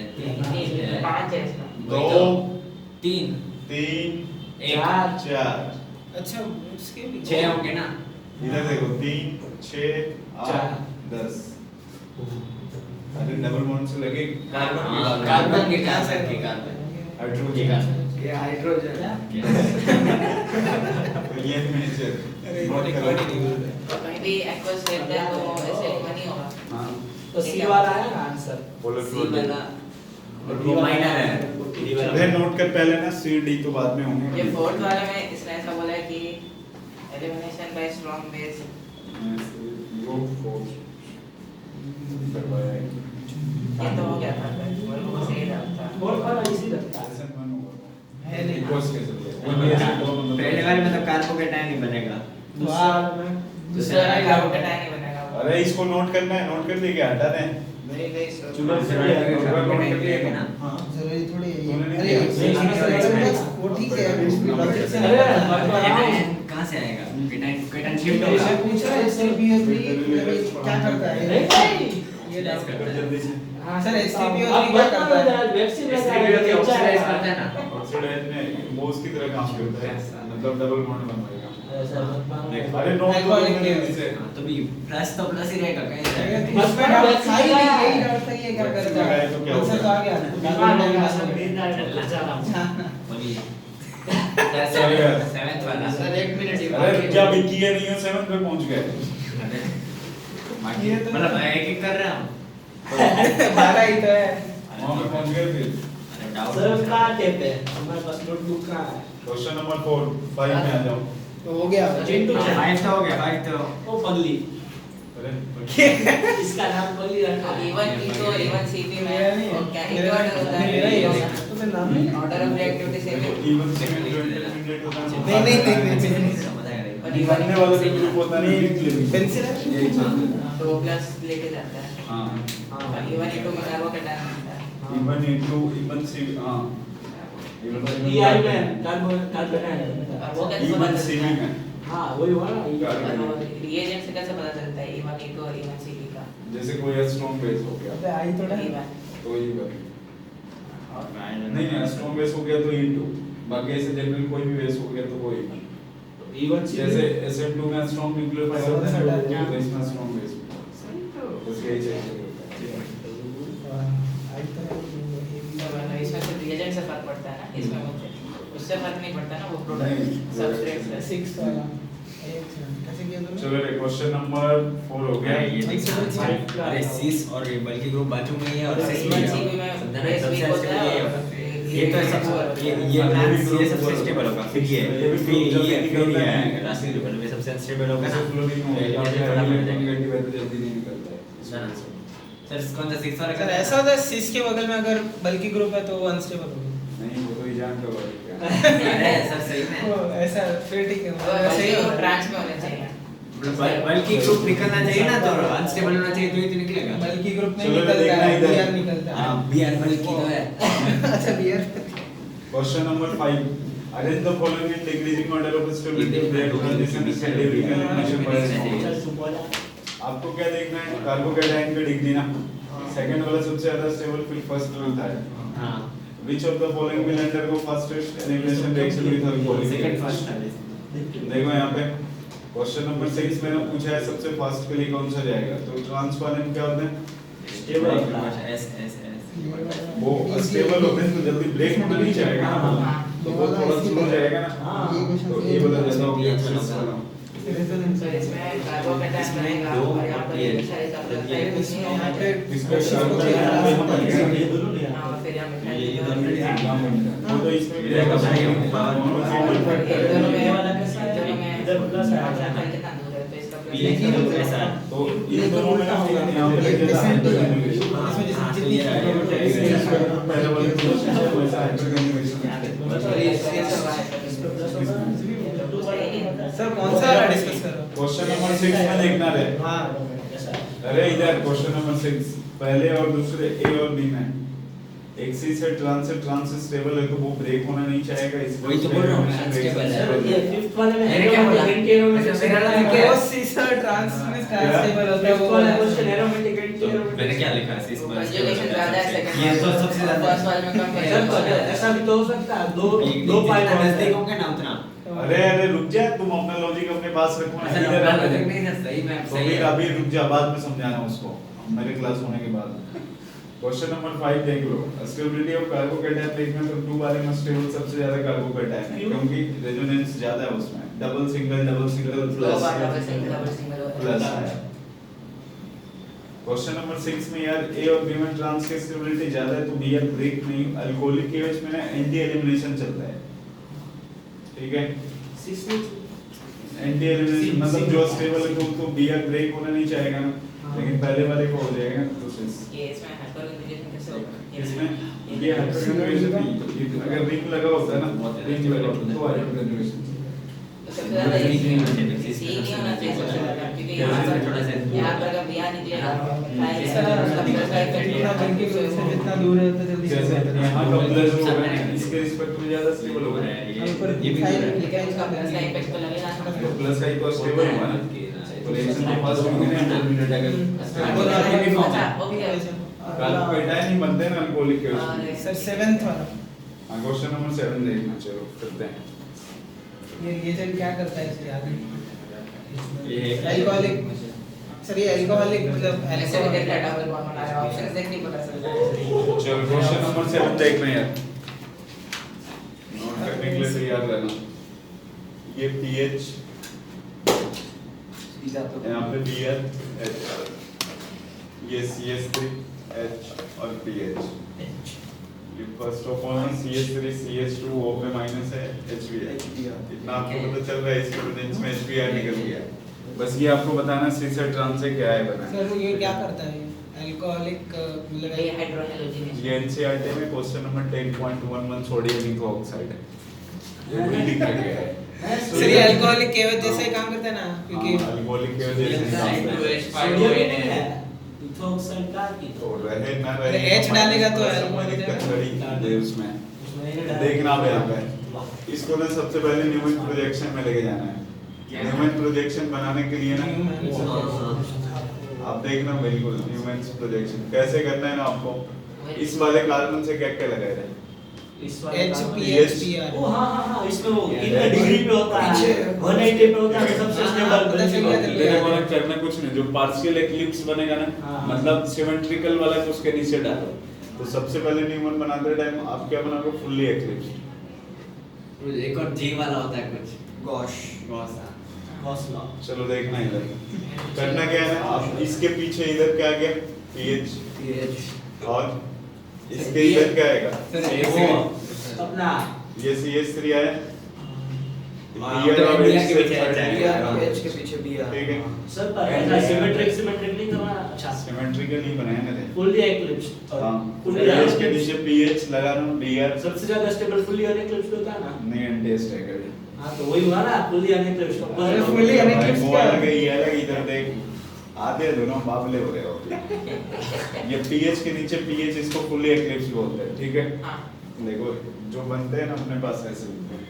पांच है इसमें।
2
तीन
3
एक
4
अच्छा उसके भी
6 होंगे ना?
इधर देखो 3 6 8 10 अरे डबल बॉन्ड से लगे
कार्बन के क्या सर के कार्बन
हाइड्रोजन
ये हाइड्रोजन
ये नेचर
अरे
नोट
रिकॉर्ड ही
करो
नहीं हुआ।
तो कहीं भी एक्वस लेते हैं तो ऐसे नहीं होगा।
हां
तो C वाला है ना आंसर।
बोलो
C वाला वो माइनर है।
अरे नोट कर पहले ना C D तो बाद में होंगे
ये फोर्थ वाले में इसने ऐसा बोला है कि elimination by strong base.
Yo force करवाया है
ये तो हो गया था वो सही था।
फोर्थ वाला इसी लगता है।
लेसन 1 होगा
है नहीं।
इक्वल्स कैसे बोले
पहले वाले में तो कार्बोकेटाइन ही बनेगा।
दूसरा वाला में
दूसरा वाला कार्बोकेटाइन नहीं बनेगा।
अरे इसको नोट करना है नोट कर दिया हटा दें
नहीं नहीं सर
चुना से
कार्बोकेटाइन दिया ना?
हाँ जरूरी थोड़ी है
तूने नहीं
अरे
दिया।
वो ठीक है लॉजिक से
अरे,
केटाइन कहाँ से आएगा? केटाइन केटाइन शिफ्ट
मैं
होगा।
पूछ रहा हूँ STPO3 क्या करता है?
नहीं
ये डाउट
कर जल्दी से
हाँ सर STPO3
अब
क्या
बता
करता है?
दो वैक्सीन
STPO3
लगा
ऑक्सीडाइज करते हैं ना।
ऑक्सीडाइज में मोस की तरह काम करता है, मतलब डबल बॉन्ड बनवाएगा।
ऐसा मत मानो।
अरे नो
Alcoholic के
इसे
हाँ, तो भी प्लस तो प्लस ही रहेगा कहीं जाएगा।
बस में डाउट था ही नहीं, यही डाउट था ये क्या करता है।
तो क्या
आंसर तो आ गया।
बोलिए।
चल यार।
7th वाला।
सर 1 मिनट ही
अरे क्या भी किए नहीं हो 7 पे पहुंच गए।
बाकी
ये तो-
मतलब एक एक कर रहे हैं हम।
12 ही तो है।
वहां पे पहुंच गए फिर।
अरे डाउट
सर कहाँ टेप है? हमारे पास नोटबुक कहाँ है?
क्वेश्चन नंबर 4 5 में आ जाओ।
तो हो गया।
चिंटू है।
5 तो हो गया 5 तो।
ओ पगली।
अरे
इसका नाम पगली रखा है।
इवन सीपी में
मेरा नहीं है।
वो क्या
मेरा
एक होता
मेरा ही है।
है
तो फिर नाम नहीं है।
ऑर्डर ऑफ एक्टिविटी से
इवन सेकंड जो इंटरमीडिएट होता है
नहीं, नहीं, नहीं, नहीं।
समझ आएगा।
और
बनने वाला जो ग्रुप होता है ना
पेंसिल है?
यही चीज
तो प्लस लेके जाता है
हां
और इवन इनटू में कार्बोकेटायन होता है
इवन इनटू इवन सी हां
DI में कार्बन है।
और वो कैसे
इवन
पता
सी
चलता है
में
हाँ वही हुआ ना ये
कार्बन।
और रिएजेंट से कैसे पता चलता है इवन ई और इवन सी का
जैसे कोई स्ट्रॉन्ग बेस हो गया
अबे आई थोड़ा।
इवन
तो इवन नहीं स्ट्रॉन्ग बेस हो गया तो इनटू बाकी ऐसे जनरल कोई भी बेस हो गया तो वो इवन
इवन
जैसे SM2 में स्ट्रॉन्ग न्यूक्लियोफाइल होता है
हाँ।
तो इसमें स्ट्रॉन्ग बेस बस यही चाहिए
आई तो है।
तो इसमें से रिएजेंट से फर्क पड़ता है ना इसमें मुझे उससे फर्क नहीं पड़ता ना वो
नहीं।
प्रोडक्ट सबस्ट्रेट से
6 वाला। एक सेकंड कैसे किया तुमने?
चलो क्वेश्चन नंबर 4 हो गया
अरे सिस और बल्कि ग्रुप बाजू में ही है और
अरे
सिस
इवन
में
सीपी में
समझा ना,
बेस
सबसे
वीक होता है और
ये तो सब ये मैथ ये सबसे स्टेबल होगा फिर ये फिर ये राशि लेवल में सबसे अनस्टेबल होगा ना ये थोड़ा बढ़ जाएगा
जल्दी नहीं निकलता है
सर कौन सा 6 वाला
सर ऐसा होता है सिस के बगल में अगर बल्कि ग्रुप है तो वो अनस्टेबल होगा।
नहीं वो तो ईजान का वर्ड है
अरे सर सही में
वो ऐसा फिर ठीक है।
और
सही
सही
होगा।
ट्रांस में होने चाहिए
बल्कि ग्रुप निकलना चाहिए ना तो अनस्टेबल होना चाहिए तो ही तो निकलेगा
बल्कि ग्रुप में
चलो
निकलता
देखना
है
इधर।
बीआर निकलता है।
हां बीआर बल्कि तो है
अच्छा BR.
Question number 5 arrange the following in decreasing order of stability break condition stability elimination by आपको क्या देखना है कार्बोकेटाइन का डिग्री ना सेकंड वाला सबसे ज्यादा स्टेबल फिर फर्स्ट वाला था
हां
which of the following will undergo first elimination reaction with alcohol
second first
देखो यहाँ पे क्वेश्चन नंबर 6 मैंने पूछा है सबसे फास्ट के लिए कौन सा जाएगा तो ट्रांसफॉर्म क्या होता है
स्टेबल
एस एस एस
वो स्टेबल होते हैं तो जल्दी ब्रेक होना नहीं चाहेगा ना तो वो थोड़ा स्लो जाएगा ना तो ये बता देता हूँ कि एक्सेस वाला
सर इसमें कार्बोकेटायन बनेगा और यहाँ पर ये सारे
यहाँ पे
इसमें
ये दोनों नहीं
हाँ और फिर यहाँ
ये दोनों
मिठाई
वो तो इसमें भी जाएगा
दोनों में
ये वाला कैसा है?
दोनों में
इधर प्लस है।
यहाँ कितना दूर है तो इसका प्लस
ये
है।
तो कैसा
तो इन दोनों में यहाँ पे लेके जाना
इसमें
हाँ, तो
जितनी
ये
पहले वाले क्वेश्चन वैसा हाइपरकन्वर्जेशन
सर कौन सा वाला डिस्कस कर रहे हो?
क्वेश्चन नंबर 6 में देखना रे
हाँ
अरे इधर क्वेश्चन नंबर 6 पहले और दूसरे ए और बी में एक सी से ट्रांस स्टेबल है तो वो ब्रेक होना नहीं चाहेगा इसको
वही तो बोल रहा हूँ मैं, unstable है।
सर ये फिफ्थ वाले में
मैंने क्या बोला?
एरोमेटिक
अच्छा, मेरा नाम क्या है?
वो सीसर ट्रांस में स्टेबल होता है
फिफ्थ
वो
वाला
वाला।
क्वेश्चन एरोमेटिक
मैंने क्या लिखा है इसमें
कंजुगेशन ज्यादा है सेकंड
ये तो सबसे ज्यादा
फर्स्ट वाले में कम
सर तो
है
ऐसा भी तो हो सकता है दो
जितना
पाइप
नजदीक होंगे ना उतना
अरे रुक जा तुम अपना लॉजिक अपने पास रखो ना
ऐसा
इधर
ना
आ
लगे
जा।
नहीं ना सही में
तो
सही
फिर
है
अभी रुक जा बाद में समझाना उसको मेरे क्लास होने के बाद क्वेश्चन नंबर 5 देख लो स्टेबिलिटी ऑफ कार्बोकेटायन देखना तो 2 वाले में स्टेबल सबसे ज्यादा कार्बोकेटायन है क्योंकि रेजोनेंस ज्यादा है उसमें डबल सिंगल
दो
प्लस
बार double single
plus question number 6 में यार ए और बी में ट्रांस की स्टेबिलिटी ज्यादा है तो बी यार ब्रेक नहीं अल्कोहलिक केस में ना एंटी एलिमिनेशन चलता है ठीक है एंटी एलिमिनेशन मतलब जो स्टेबल है तो बी यार ब्रेक होना नहीं चाहेगा ना लेकिन पहले वाले को हो जाएगा तो सिस
ये इसमें हाइपरकन्जुगेशन कैसे होगा
इसमें ये हाइपरकन्जुगेशन नहीं अगर रिंग लगा होता है ना रिंग लगा होता तो हाइपरकन्जुगेशन
तो सबसे ज्यादा सी नहीं होना चाहिए सबसे ज्यादा क्योंकि यहाँ पर अगर बिया निकलेगा
जितना बल्कि ग्रुप से जितना दूर है उतना जल्दी
जैसे
स्टेबल होता है।
यहाँ का प्लस होगा ना इसके रिस्पेक्ट में ज्यादा स्टेबल होगा
ये भी तो
लेकिन उसका प्लस का इफेक्ट तो लगेगा ना
तो प्लस का ही तो स्टेबल होगा ना तो रिएक्शन के पास होंगे ना इंटरमीडिएट
और
अगर
आगे भी
अच्छा वो भी है
कार्बोकेटायन ही बनते हैं ना अल्कोहलिक के उसमें
और
सर 7th वाला
हाँ क्वेश्चन नंबर 7 देखना, चलो करते हैं।
ये चल क्या करता है इसके आगे?
ये
अल्कोहलिक सर, ये अल्कोहलिक मतलब
ऐसे भी करके डबल बॉन्ड बनाया, ऑप्शंस देख नहीं पता चल रहा है।
चलो क्वेश्चन नंबर 7 देखना यार, नोट करने के लिए तैयार रहना। ये पीएच, यहाँ पे Br H, ये CH3H और pH। ये first of all CH3 CH2 O पे माइनस है, HBr। इतना आपको पता चल रहा है, इसके प्रेजेंस में HBr निकल गया। बस ये आपको बताना सी से ट्रांस से क्या है बना।
सर ये क्या करता है? अल्कोहलिक मतलब
ये हाइड्रोजन
ये NCERT में क्वेश्चन नंबर 10.11 सोडियम इनको ऑक्साइड है, ये भी लिखा गया है।
सर ये अल्कोहलिक के वजह से काम करता है ना, क्योंकि
अल्कोहलिक के वजह से
सोडियम नहीं है, इथोक्साइड का की
तो रहे ना
अरे
रहे
H डालेगा तो
अल्कोहलिक
अल्कोहलिक
कचड़ी दे उसमें
उसमें
देखना अब यहाँ पे इसको ना सबसे पहले न्यूमन प्रोजेक्शन में लेके जाना है। न्यूमन प्रोजेक्शन बनाने के लिए ना आप देखना बिल्कुल न्यूमन प्रोजेक्शन कैसे करना है ना आपको। इस वाले कार्बन से क्या क्या लगाए रहे
इस
H pH Br।
ओ हाँ, इसमें वो कितना डिग्री पे होता है, 180 पे होता है, सबसे स्टेबल
पता चल गया था।
देखने वाला करना कुछ नहीं, जो पार्शियल एक्लिप्स बनेगा ना
हाँ।
मतलब सिमेट्रिकल वाला को उसके नीचे डालो। तो सबसे पहले न्यूमन बनाते टाइम आप क्या बनाओगे, फुल्ली एक्लिप्स।
एक और जी वाला होता है कुछ, गॉश गॉस।
हौसला।
चलो देखना इधर करना क्या है ना, आप इसके पीछे इधर क्या आ गया pH और इसके इधर क्या आएगा
अपना
ये CH3 आया
और Br के पीछे H आएगा।
H के पीछे Br।
ठीक है
सर पर सिमेट्रिक नहीं करना। अच्छा
सिमेट्रिकल ही बनाया मैंने।
Fully eclipse.
हाँ
फुल्ली
pH के नीचे pH लगा रहा हूँ Br
सबसे ज्यादा स्टेबल फुल्ली अनएक्लिप्स होता है ना।
नहीं एंटेस्ट है कर
हाँ तो वही हुआ ना, फुल्ली अनएक्लिप्स।
अरे fully अनएक्लिप्स
वो
क्या?
अलग है ये अलग, इधर देख आधे दोनों बाबले हो रहे हो। ये pH के नीचे pH इसको फुल्ली एक्लिप्स बोलते हैं, ठीक है।
हाँ।
देखो जो बनते हैं ना अपने पास ऐसे बनते हैं।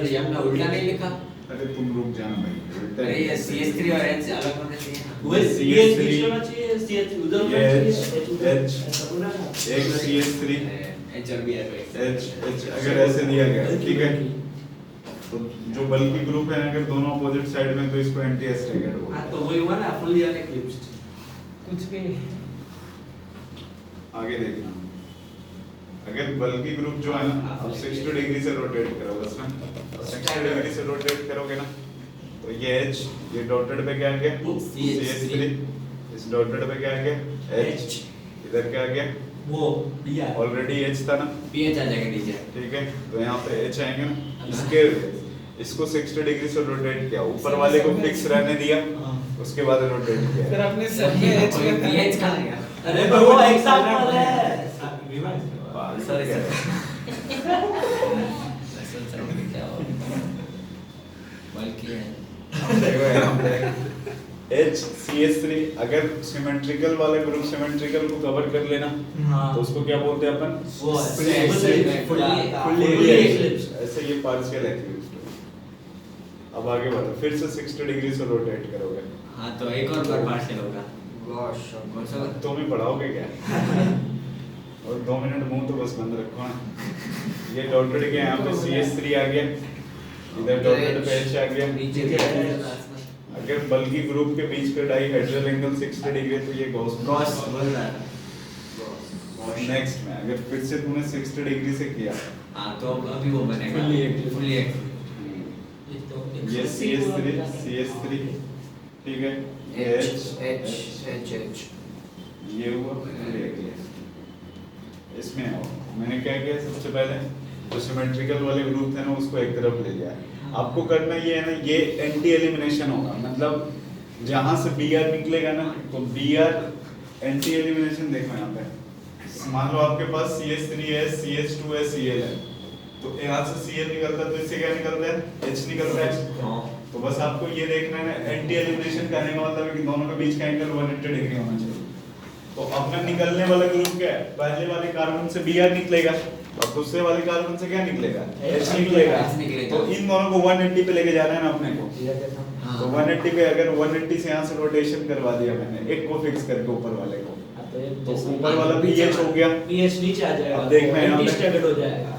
ये हमने उल्टा नहीं लिखा।
अरे तुम रुक जाना भाई उल्टा
अरे ये
नहीं।
CH3 और H अलग होने चाहिए ना।
वही
CH3
CH होना चाहिए, CH उधर होना
ये
चाहिए, H उधर।
H
ऐसा बोला ना।
एक CH3
H और Br को
H अगर ऐसे दिया गया ठीक है, तो जो बल्कि ग्रुप है अगर दोनों अपोजिट साइड में तो इसको एंटी एस्टेगेट
हाँ
बोलते
तो वही हुआ ना, फुल्ली अनएक्लिप्स।
कुछ भी नहीं।
हैं। आगे देखना अगर बल्कि ग्रुप जो है ना अब 60 डिग्री से रोटेट करो बस ना, 60 डिग्री से रोटेट करोगे ना तो ये H ये डॉटेड पे क्या आ गया CH3, इस डॉटेड पे क्या आ गया H, इधर क्या आ गया
वो दिया।
ऑलरेडी H था ना,
pH आ जाएगा नीचे।
ठीक है। तो यहाँ पे H आएंगे ना, इसके इसको 60 डिग्री से रोटेट किया, ऊपर वाले को फिक्स रहने दिया, उसके बाद रोटेट
सर
किया।
अपने सब में H
कोई
में
pH कहाँ गया?
अरे पर वो एग्जांपल है।
Sorry sir. बल्कि है।
देखो यहाँ पे H CH3 अगर सिमेट्रिकल वाले ग्रुप सिमेट्रिकल को कवर कर लेना
हाँ।
तो उसको क्या बोलते हैं अपन,
वो
फुल्ली एक्लिप्स। ऐसे ये पार्शियल एक्लिप्स। अब आगे बढ़ो, फिर से 60 डिग्री से रोटेट करोगे।
हाँ तो एक और बार पार्शियल होगा।
गॉश।
कौन सा?
तुम ही पढ़ाओगे क्या? और 2 मिनट मुंह तो बस बंद रखो ना। ये डॉटेड के यहाँ पे CH3 आ गया, इधर डॉटेड पे H आ गया।
नीचे
अगर बल्कि ग्रुप के बीच पे डाइहेड्रल एंगल 60 डिग्री तो ये गॉस
गॉस बोल रहा है।
नेक्स्ट में अगर फिर से तूने 60 डिग्री से किया
हाँ तो अभी वो बनेगा फुल्ली एक्टिव।
ये CH3 ठीक है, ये
H
ये हुआ fully active। इसमें आओ, मैंने क्या किया सबसे पहले जो सिमेट्रिकल वाले ग्रुप थे ना उसको एक तरफ ले लिया। आपको करना ये है ना, ये एंटी एलिमिनेशन होगा, मतलब जहां से Br निकलेगा ना तो Br एंटी एलिमिनेशन। देखो यहाँ पे मान लो आपके पास CH3 है, CH2 है, Cl है, तो यहाँ से Cl निकलता है तो इससे क्या निकलता है H निकलता है। तो बस आपको ये देखना है ना, एंटी एलिमिनेशन करने का मतलब है कि दोनों के बीच का एंगल 180 डिग्री होना चाहिए। तो अपना निकलने वाला ग्रुप क्या है, पहले वाले कार्बन से Br निकलेगा और दूसरे वाले कार्बन से क्या निकलेगा H निकलेगा। तो इन दोनों को 180 पे लेके जाना है ना अपने को। तो 180 पे अगर 180 से यहाँ से रोटेशन करवा दिया मैंने, एक को फिक्स करके ऊपर वाले को,
ये
तो
जैसे
ऊपर वाला pH हो गया।
pH नीचे आ जाएगा,
अब देखना
तो
यहाँ पे।
anti-stagnant हो जाएगा।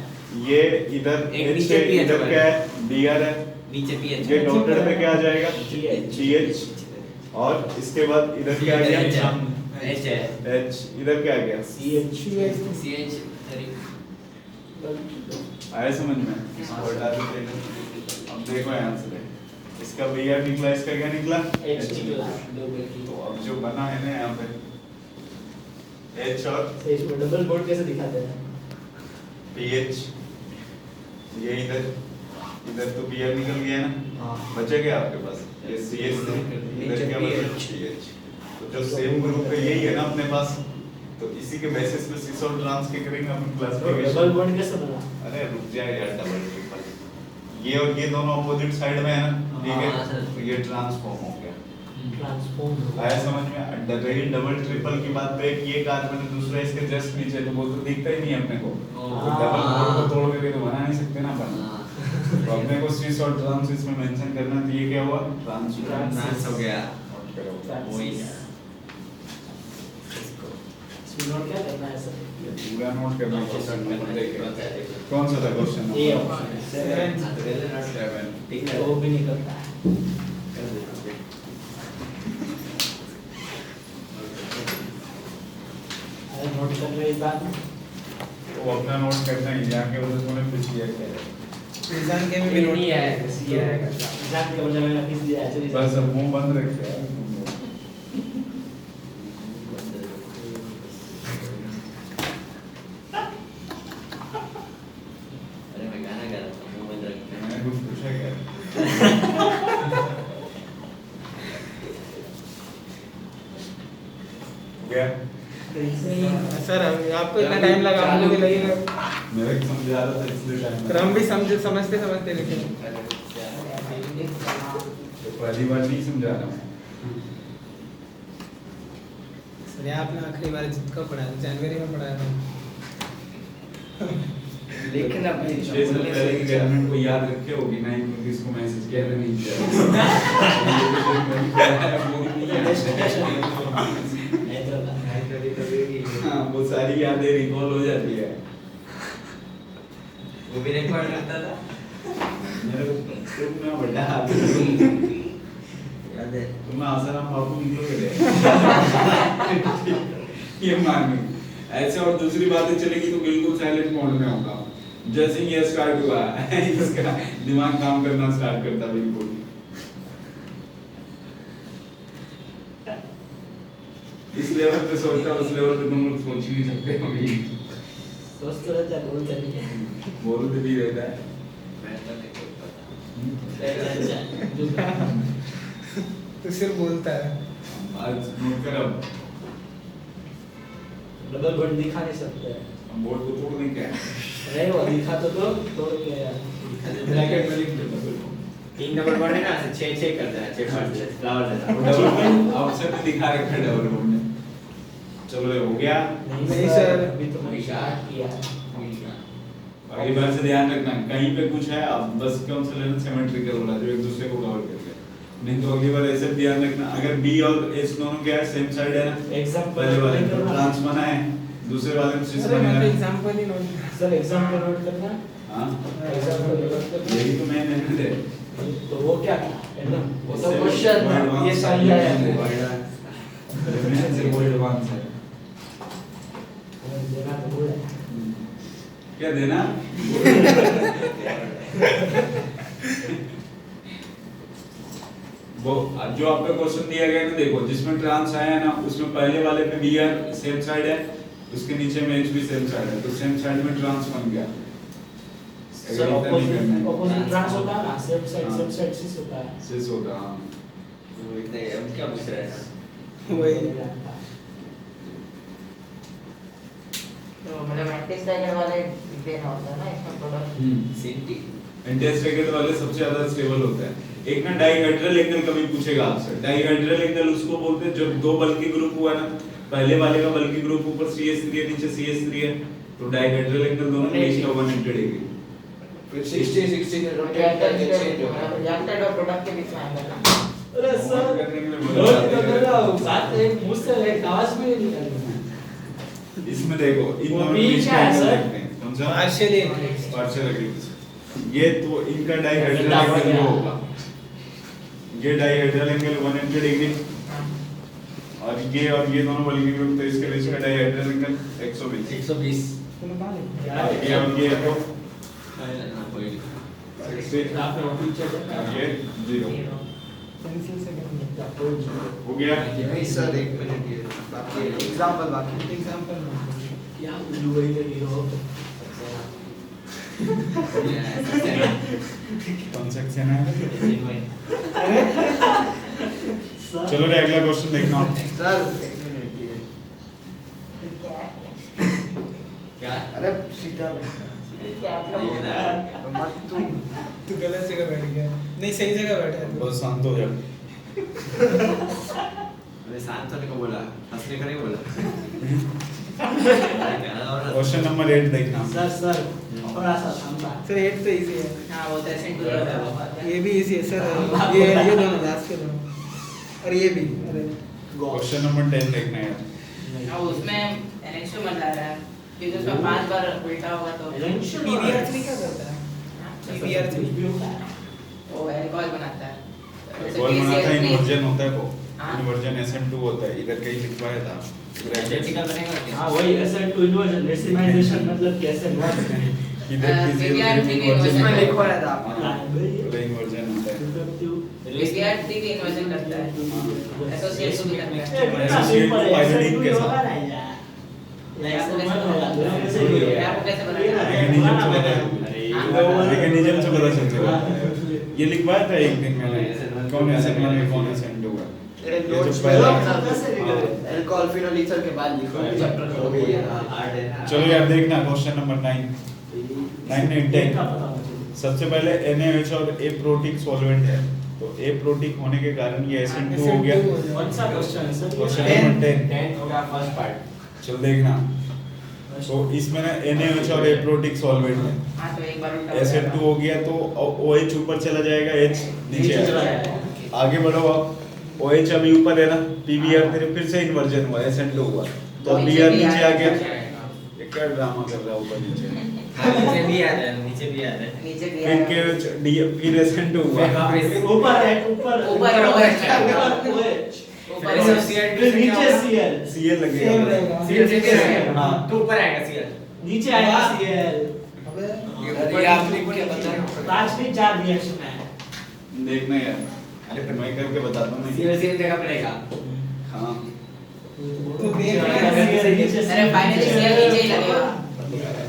ये इधर
एक
H
नीचे
है,
pH
इधर
होगा।
क्या है dr है,
नीचे pH
ये डॉटेड पे क्या आ जाएगा
GH।
GH, और इसके बाद इधर क्या आ गया
H है
H, इधर क्या आ गया
CH।
CH
आया समझ में? इसको हटा देते हैं। अब देखो यहाँ से इसका Br निकला, इसका क्या निकला
H निकला, दो बेटी।
तो अब जो बना है ना यहाँ पे H और
तो इसमें डबल बॉन्ड कैसे दिखाते हैं?
pH, ये इधर तो Br निकल गया ना,
हाँ।
बचा क्या आपके पास ये CH, इधर क्या बचा pH। तो जो सेम ग्रुप है यही है ना अपने पास, तो इसी के बेसिस पे सिस और ट्रांस के करेंगे अपन
डबल
क्लासिफिकेशन।
बॉन्ड कैसे बना?
अरे रुक जा यार, डबल ट्रिपल ये और ये दोनों अपोजिट साइड में है ना, ठीक
हाँ,
है,
सर।
तो ये ट्रांसफॉर्म हो गया।
ट्रांसफॉर्म
आया समझ में? रही डबल ट्रिपल की बात पे कि ये कार्बन है, दूसरा इसके जस्ट नीचे, तो वो तो दिखता ही नहीं है अपने को, तो डबल बॉन्ड को तोड़ के तो बना नहीं सकते ना अपन। तो अपने को सिस और ट्रांस इसमें मेंशन करना, तो ये क्या हुआ ट्रांस।
ट्रांस हो गया
वही
वही
इसमें नोट क्या करना है सर?
पूरा नोट करना है क्वेश्चन देखिए कौन सा था क्वेश्चन
ए ऑप्शन
7
ठीक है
वो भी नहीं करता है। अरे नोट कर रहे इस बात में।
वो अपना नोट करना है, जाके उधर तूने पूछ लिया क्या है,
प्रिजन के में भी
नहीं है ये है एग्जाम के बजाय मैंने फीस दिया है चलिए
बस अब मुंह बंद रखे यार।
अरे मैं गाना गा रहा था मुंह बंद रख के
मैंने कुछ पूछा क्या हो गया?
सर आपको इतना टाइम लगा, हम लोग लगेगा।
मेरे को समझा रहा था इसलिए टाइम
सर हम भी समझते लेकिन
तो पहली बार नहीं समझा रहा हूँ।
सर ये आपने आखिरी बार कब पढ़ाया था? जनवरी में पढ़ाया था।
लेकिन अपनी
छह साल पहले की गवर्नमेंट को याद रखे होगी ना, क्योंकि इसको मैसेज किया था नहीं किया हाँ, वो सारी यादें रिकॉल हो जाती है।
वो भी रिकॉर्ड करता था
मेरे को तुम बड़ा
याद है
तुम आसाराम बाबू निकलोगे ये मान ऐसे। और दूसरी बातें चलेगी तो बिल्कुल साइलेंट मोड में होगा। जैसे ही ये स्टार्ट हुआ इसका दिमाग काम करना स्टार्ट करता बिल्कुल। इस लेवल पे सोचता, उस लेवल पे तुम लोग सोच ही नहीं सकते अभी।
दोस्त तो रहता है बोल चलिए
बोलते भी रहता है।
मैं तो नहीं बोलता था
तो सिर्फ बोलता है।
आज नोट कर अब
डबल बॉन्ड दिखा नहीं सकते
बोर्ड को तोड़ दें क्या?
नहीं वो दिखा तो दो तोड़ के यार
ब्रैकेट में लिख दो डबल
तीन नंबर बॉन्ड है ना, ऐसे 6 करता है, 6 पार्ट से फ्लावर जैसा
डबल आउटसाइड में दिखा रखा है डबल बोर्ड में। चलो ये हो गया।
नहीं सर।
अभी तो मैंने स्टार्ट किया
अगली बार से ध्यान रखना, कहीं पे कुछ है अब बस कौन सा लेना सिमेट्रिकल वाला जो एक दूसरे को कवर कर ले, नहीं तो अगली बार ऐसे ध्यान रखना। अगर बी और एस दोनों क्या है सेम साइड है ना,
एग्जांपल
पहले वाले में ट्रांस बना है, दूसरे वाले में सिस
अरे मैं तो
बनेगा।
एग्जांपल ही नोट।
सर एग्जांपल नोट करना
हां
एग्जांपल नोट करना
यही तो मैंने दे
तो वो क्या एकदम वो तो
इससे
क्वेश्चन
वर्ड
ये
वहाँ
सही
से
है
वर्ड से वर्ड वन से
देना तो बोल
क्या देना वो जो आपका क्वेश्चन दिया गया है ना, देखो जिसमें ट्रांस आया है ना उसमें पहले वाले पे बी आर सेम साइड है, उसके नीचे में एच भी सेम साइड है, तो सेम साइड में ट्रांस बन गया।
सर ऑपोजिट ट्रांस होता है ना, सेम साइड सिस होता है
सिस होता हां।
वो इतने हम क्या पूछ रहे हैं
वही
तो मतलब एंटी-स्टैगर्ड वाले देना होता है ना इसका प्रोडक्ट।
सिंटी
एंटीस्टैगर्ड वाले सबसे ज्यादा स्टेबल होते हैं। एक ना डाइहेड्रल एंगल कभी पूछेगा आपसे, डाइहेड्रल एंगल उसको बोलते हैं जब दो बल्कि ग्रुप हुआ ना, पहले वाले का बल्कि ग्रुप ऊपर CH3 है नीचे CH3 है, तो डाइहेड्रल एंगल दोनों के बीच का 180 डिग्री।
फिर 60 के चेंज होगा।
रिएक्टेड और प्रोडक्ट के बीच में आएगा ना।
अरे सर
करने के लिए
नोट कर रहा हूं साथ एक मुझसे एक आवाज भी नहीं निकल
इसमें देखो इन
वो
दोनों
P
बीच
क्या है,
का
सर?
देखते हैं, समझा?
Partially
partial aggregation. ये तो इनका डाइहेड्रल
डाबा
एंगल
गया।
वो होगा, ये डाइहेड्रल एंगल 180 डिग्री, और ये दोनों बोलेंगे तो इसके बीच का डाइहेड्रल एंगल 120।
120
ये और ये तो
ना कोई
60,
आपने वो picture देखा?
ये 0
पेंसिल से
हो गया।
नहीं सर, एक मिनट ये बाकी एग्जांपल बाकी
एग्जांपल
क्या उल्लू वही लगी हो।
कौन सा सेक्शन है?
सर,
चलो रे अगला क्वेश्चन देखना।
सर एक मिनट ये
क्या
अरे सीधा मत तुम
तू गलत जगह बैठ गया, नहीं सही जगह बैठा है तू।
बहुत शांत हो जा।
अरे शांत होने को बोला, हंसने का नहीं बोला।
क्वेश्चन नंबर 8 देखना।
सर थोड़ा सा शांत।
सर 8 तो इजी है,
हाँ वो तो ऐसे ही होता
ये भी इजी है सर, ये दोनों लास्ट के दोनों, और ये भी। अरे
क्वेश्चन नंबर 10 देखना है।
है। हाँ उसमें NH2 मजा आ रहा है क्योंकि उसमें 5 बार उल्टा होगा तो
PBR3 क्या करता है? PBR3
वो एल्कोहल बनाता है।
कॉल बनाता है, इन्वर्जन होता है वो।
हाँ।
इन्वर्जन SN2 होता है, इधर कहीं लिखवाया था।
प्रैक्टिकल बनेगा क्या?
हाँ वही SN2 इन्वर्जन रेसिमाइजेशन मतलब कैसे हुआ।
इधर
PBR3 के
इन्वर्जन
इसमें
inversion
लिखवाया था आपने।
पूरा इन्वर्जन होता है।
PBR3 के इन्वर्जन करता है। एसोसिएट को भी करता है।
पायरोडीन के साथ।
आपको कैसे बनाना है?
मैकेनिज्म से पता चलता है। ये लिखवाया था एक दिन मैंने, कौन SN1 है कौन SN2 है।
तेरे
ये
नोट्स
जो
में
पहला
अल्कोहल फिनोल ईथर के बाद लिखो चैप्टर हो गई है।
चलो यार देखना क्वेश्चन नंबर 9 नहीं 10। सबसे पहले NaOH और A प्रोटिक सॉल्वेंट है, तो A प्रोटिक होने के कारण ये SN2 हो गया।
कौन सा क्वेश्चन है सर?
क्वेश्चन नंबर 10
10 होगा फर्स्ट पार्ट।
चल देखना। तो इसमें ना NaOH और A प्रोटिक सॉल्वेंट है,
हाँ तो एक बार उल्टा
SN2 हो गया तो OH ऊपर चला जाएगा, H नीचे
चला
आएगा।
जाएगा।
आगे बढ़ो आप, OH अभी ऊपर है ना, PBR फिर से इन्वर्जन हुआ, SN2 हुआ, तो BR नीचे आ गया। ये क्या ड्रामा कर रहा है ऊपर नीचे।
नीचे भी आ रहा है, नीचे भी आ रहा है।
नीचे भी
फिर के फिर SN2 हुआ।
फिर वापस
ऊपर है ऊपर
ऊपर OH
ऊपर OH
ऊपर
फिर
OH।
CL2
फिर
से क्या
नीचे
होगा?
Cl
CL
सेम
लगेगा।
रहेगा।
CL से क्या रहेगा?
हाँ।
तो ऊपर आएगा CL।
नीचे आएगा Cl।
अबे
ये आप लिख के बता रहे हो।
राजनीतिक चार रिएक्शन है।
देखना यार, अरे फिर मैं करके बताता हूँ
CL CL जगह पर रहेगा।
हाँ
तू देख
अरे फाइनली CL नीचे ही लगेगा।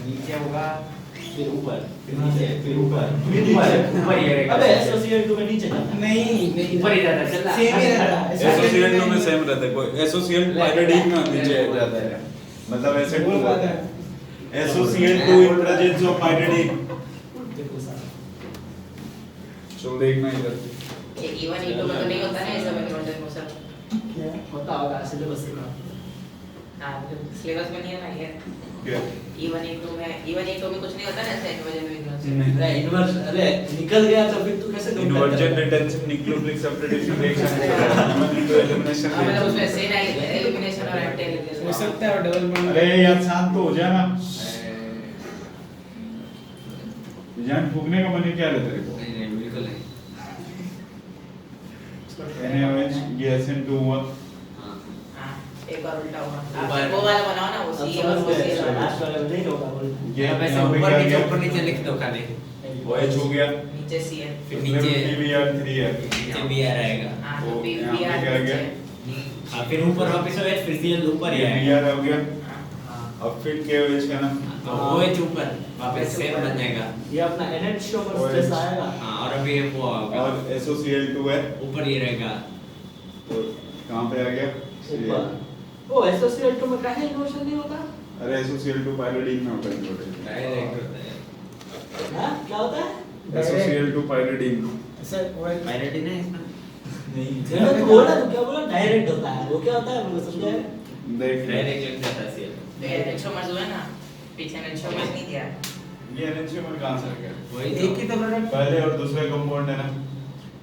नीचे होगा, फिर ऊपर, फिर नीचे, फिर ऊपर,
फिर
ऊपर ही रहेगा।
अबे एसोसिएट में नीचे जाता है।
नहीं
ऊपर ही रहता है, चल रहा।
सेम ही रहता है।
एसोसिएट में सेम रहता है, कोई एसोसिएट पायरोडीन में नीचे जाता है, मतलब ऐसे
वो
टू
बात
होता
है।
है। Associate to in presence of pyridine.
देखो सर
चलो देखना इधर।
ये E1 E2 में तो नहीं होता है, सब इन्वर्जन में सब।
क्या होता होगा सिलेबस में।
हाँ सिलेबस में नहीं है ना ये।
क्या
E1 E2 में कुछ नहीं होता ना ऐसे इन्वर्जन में इन्वर्जन।
नहीं।
अरे इन्वर्जन अरे निकल गया तो फिर तू कैसे compare
इन्वर्जन
करेगा?
Retention nucleophilic substitution reaction into elimination.
हाँ मतलब उसमें से ना एलिमिनेशन और एंटी
हो सकता है डबल बॉन्ड।
अरे यार शांत तो हो जा ना, जान फूकने का मन क्या रहता है तेरे को?
नहीं नहीं बिल्कुल नहीं।
NaOH ये SN2 हुआ,
हाँ।
हाँ एक बार उल्टा हुआ।
ऊपर।
वो वाला बनाओ ना वो
अब
C और
समझ
वो
गए,
C और
लास्ट वाले में नहीं होगा बोल।
ये
अब ऐसे
यहाँ पे क्या गया?
ऊपर नीचे लिख दो खाली।
OH हो गया,
नीचे CL।
फिर नीचे
PBr3 है,
नीचे भी आ रहेगा।
हाँ
तो
तो
यहाँ पे
PBR
क्या गया?
नीचे।
हाँ फिर ऊपर वापस OH फिर CL ऊपर ही आएगा।
PBr हो गया,
हाँ।
अब फिर KOH का ना,
तो OH ऊपर वापस सेम बन जाएगा।
ये अपना NH पर स्ट्रेस आएगा।
हाँ और अभी ये वो होगा
और SOCl2 है,
ऊपर ही रहेगा।
तो कहाँ पे आ गया?
ऊपर ओ एसोसिएट में काहे इन्वर्जन नहीं होता?
अरे SOCl2 पायरोडीन में होता है इन्वर्जन।
डायरेक्ट होता है।
हाँ क्या होता है?
SOCl2 पायरोडीन।
सर वो
पायरोडीन है इसमें?
नहीं तू बोला तो क्या बोला डायरेक्ट होता है वो क्या होता है मुझे समझा है
देख
डायरेक्ट लग जाता है CL।
तो ये NH जो है ना पीछे NH नहीं दिया।
ये NH में कहाँ से आ गया?
वही
एक ही तो प्रोडक्ट
पहले और दूसरा कंपाउंड है ना,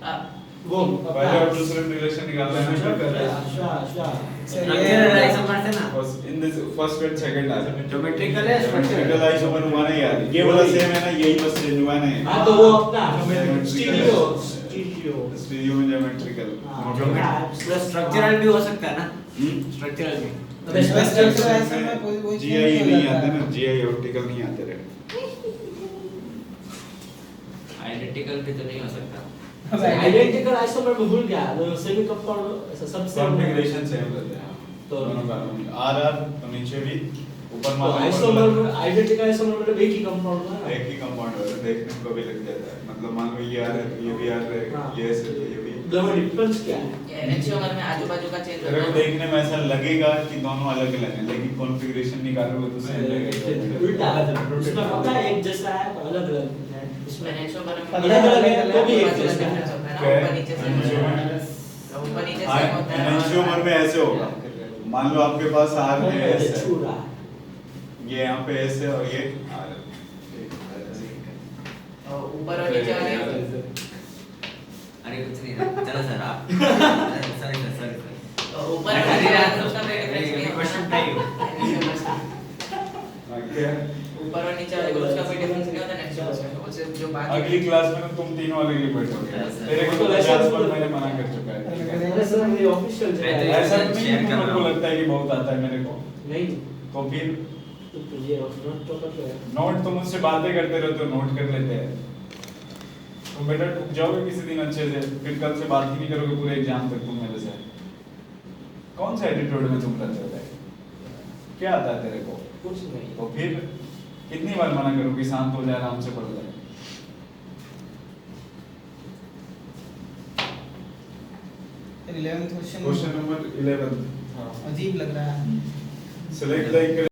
हाँ
वो
पहले और दूसरे में रिलेशन निकालना है
स्ट्रक्चरल आइसोमर है ना,
in this first and second आ
ज्योमेट्रिकल है
स्ट्रक्चरल आइसोमर हुआ ना यार, ये वाला सेम है ना, यही बस चेंज हुआ है ना।
हाँ तो वो अपना स्टीरियो
स्टीरियो में ज्योमेट्रिकल
प्लस स्ट्रक्चरल भी हो सकता है ना, स्ट्रक्चरल भी
अबे
स्ट्रक्चरल आइसोमर कोई
जीआई नहीं आते ना, जीआई ऑप्टिकल नहीं आते रे।
आइडेंटिकल भी तो नहीं हो सकता।
आइडेंटिकल आइसोमर में भूल गया, वो सेमी कंपाउंड ऐसा सबसे
कॉन्फ़िगरेशन सेम रहते हैं
तो
दोनों का आर तो नीचे भी ऊपर
तो
मालूम
आइसोमर में आइडेंटिकल आइसोमर मतलब एक ही कंपाउंड है
एक ही कंपाउंड होता है, देखने को भी लग जाता है, मतलब मान लो ये आर है, ये भी आर है,
हाँ।
ये ऐसे तो ये भी।
दोनों डिफरेंस क्या है?
एनएचओमर में आजू बाजू का चेंज
तेरे को देखने में ऐसा लगेगा कि दोनों अलग अलग हैं, लेकिन कॉन्फ़िगरेशन निकालोगे तो सेम लगेगा।
उल्टा उसमें पता है एक जैसा है तो अलग अलग है।
इसमें एनएचओमर में
अलग-अलग है, वो भी एक
बाजू का
जैसा है।
difference होता है ना, ऊपर नीचे से ऊपर नीचे से होता है।
एनएंशियोमर में ऐसे होगा, मान लो आपके पास आर है ऐसे,
छूरा
ये यहाँ पे ऐसे और ये आर है।
और ऊपर और नीचे वाले
अरे कुछ नहीं, चलो सर आप सॉरी सर
तो ऊपर और नीचे वाले उसका कोई difference नहीं
क्वेश्चन
होता
टाइप
ना।
क्या
ऊपर और नीचे वाले ग्रुप्स का कोई डिफरेंस नहीं होता एनएचओमर में, वो सिर्फ जो बाकी
अगली क्लास में तो तुम तीनों अलग ही बैठोगे,
Yes, sir.
तेरे को तो 50 बार मैंने मना कर चुका है।
अरे सर ये ऑफिशियल
मैं तो
ऐसा
शेयर
नहीं
कर
तुम
रहा
लोग को
हूँ।
लगता है कि बहुत आता है मेरे को,
नहीं
तो फिर
तो ये नोट तो कर लो
नोट तो मुझसे बातें करते रहते हो, नोट कर लेते हैं। तो बेटा टूट जाओगे किसी दिन अच्छे से, फिर कल से बात ही नहीं करोगे पूरे एग्जाम तक तुम मेरे से। कौन सा एटीट्यूड में तुम रहते हो? क्या आता है तेरे को?
कुछ नहीं
तो फिर कितनी बार मना करूँ कि शांत हो जाए, आराम से पढ़ ले।
11th क्वेश्चन
क्वेश्चन नंबर 11
अजीब लग रहा है।
Select like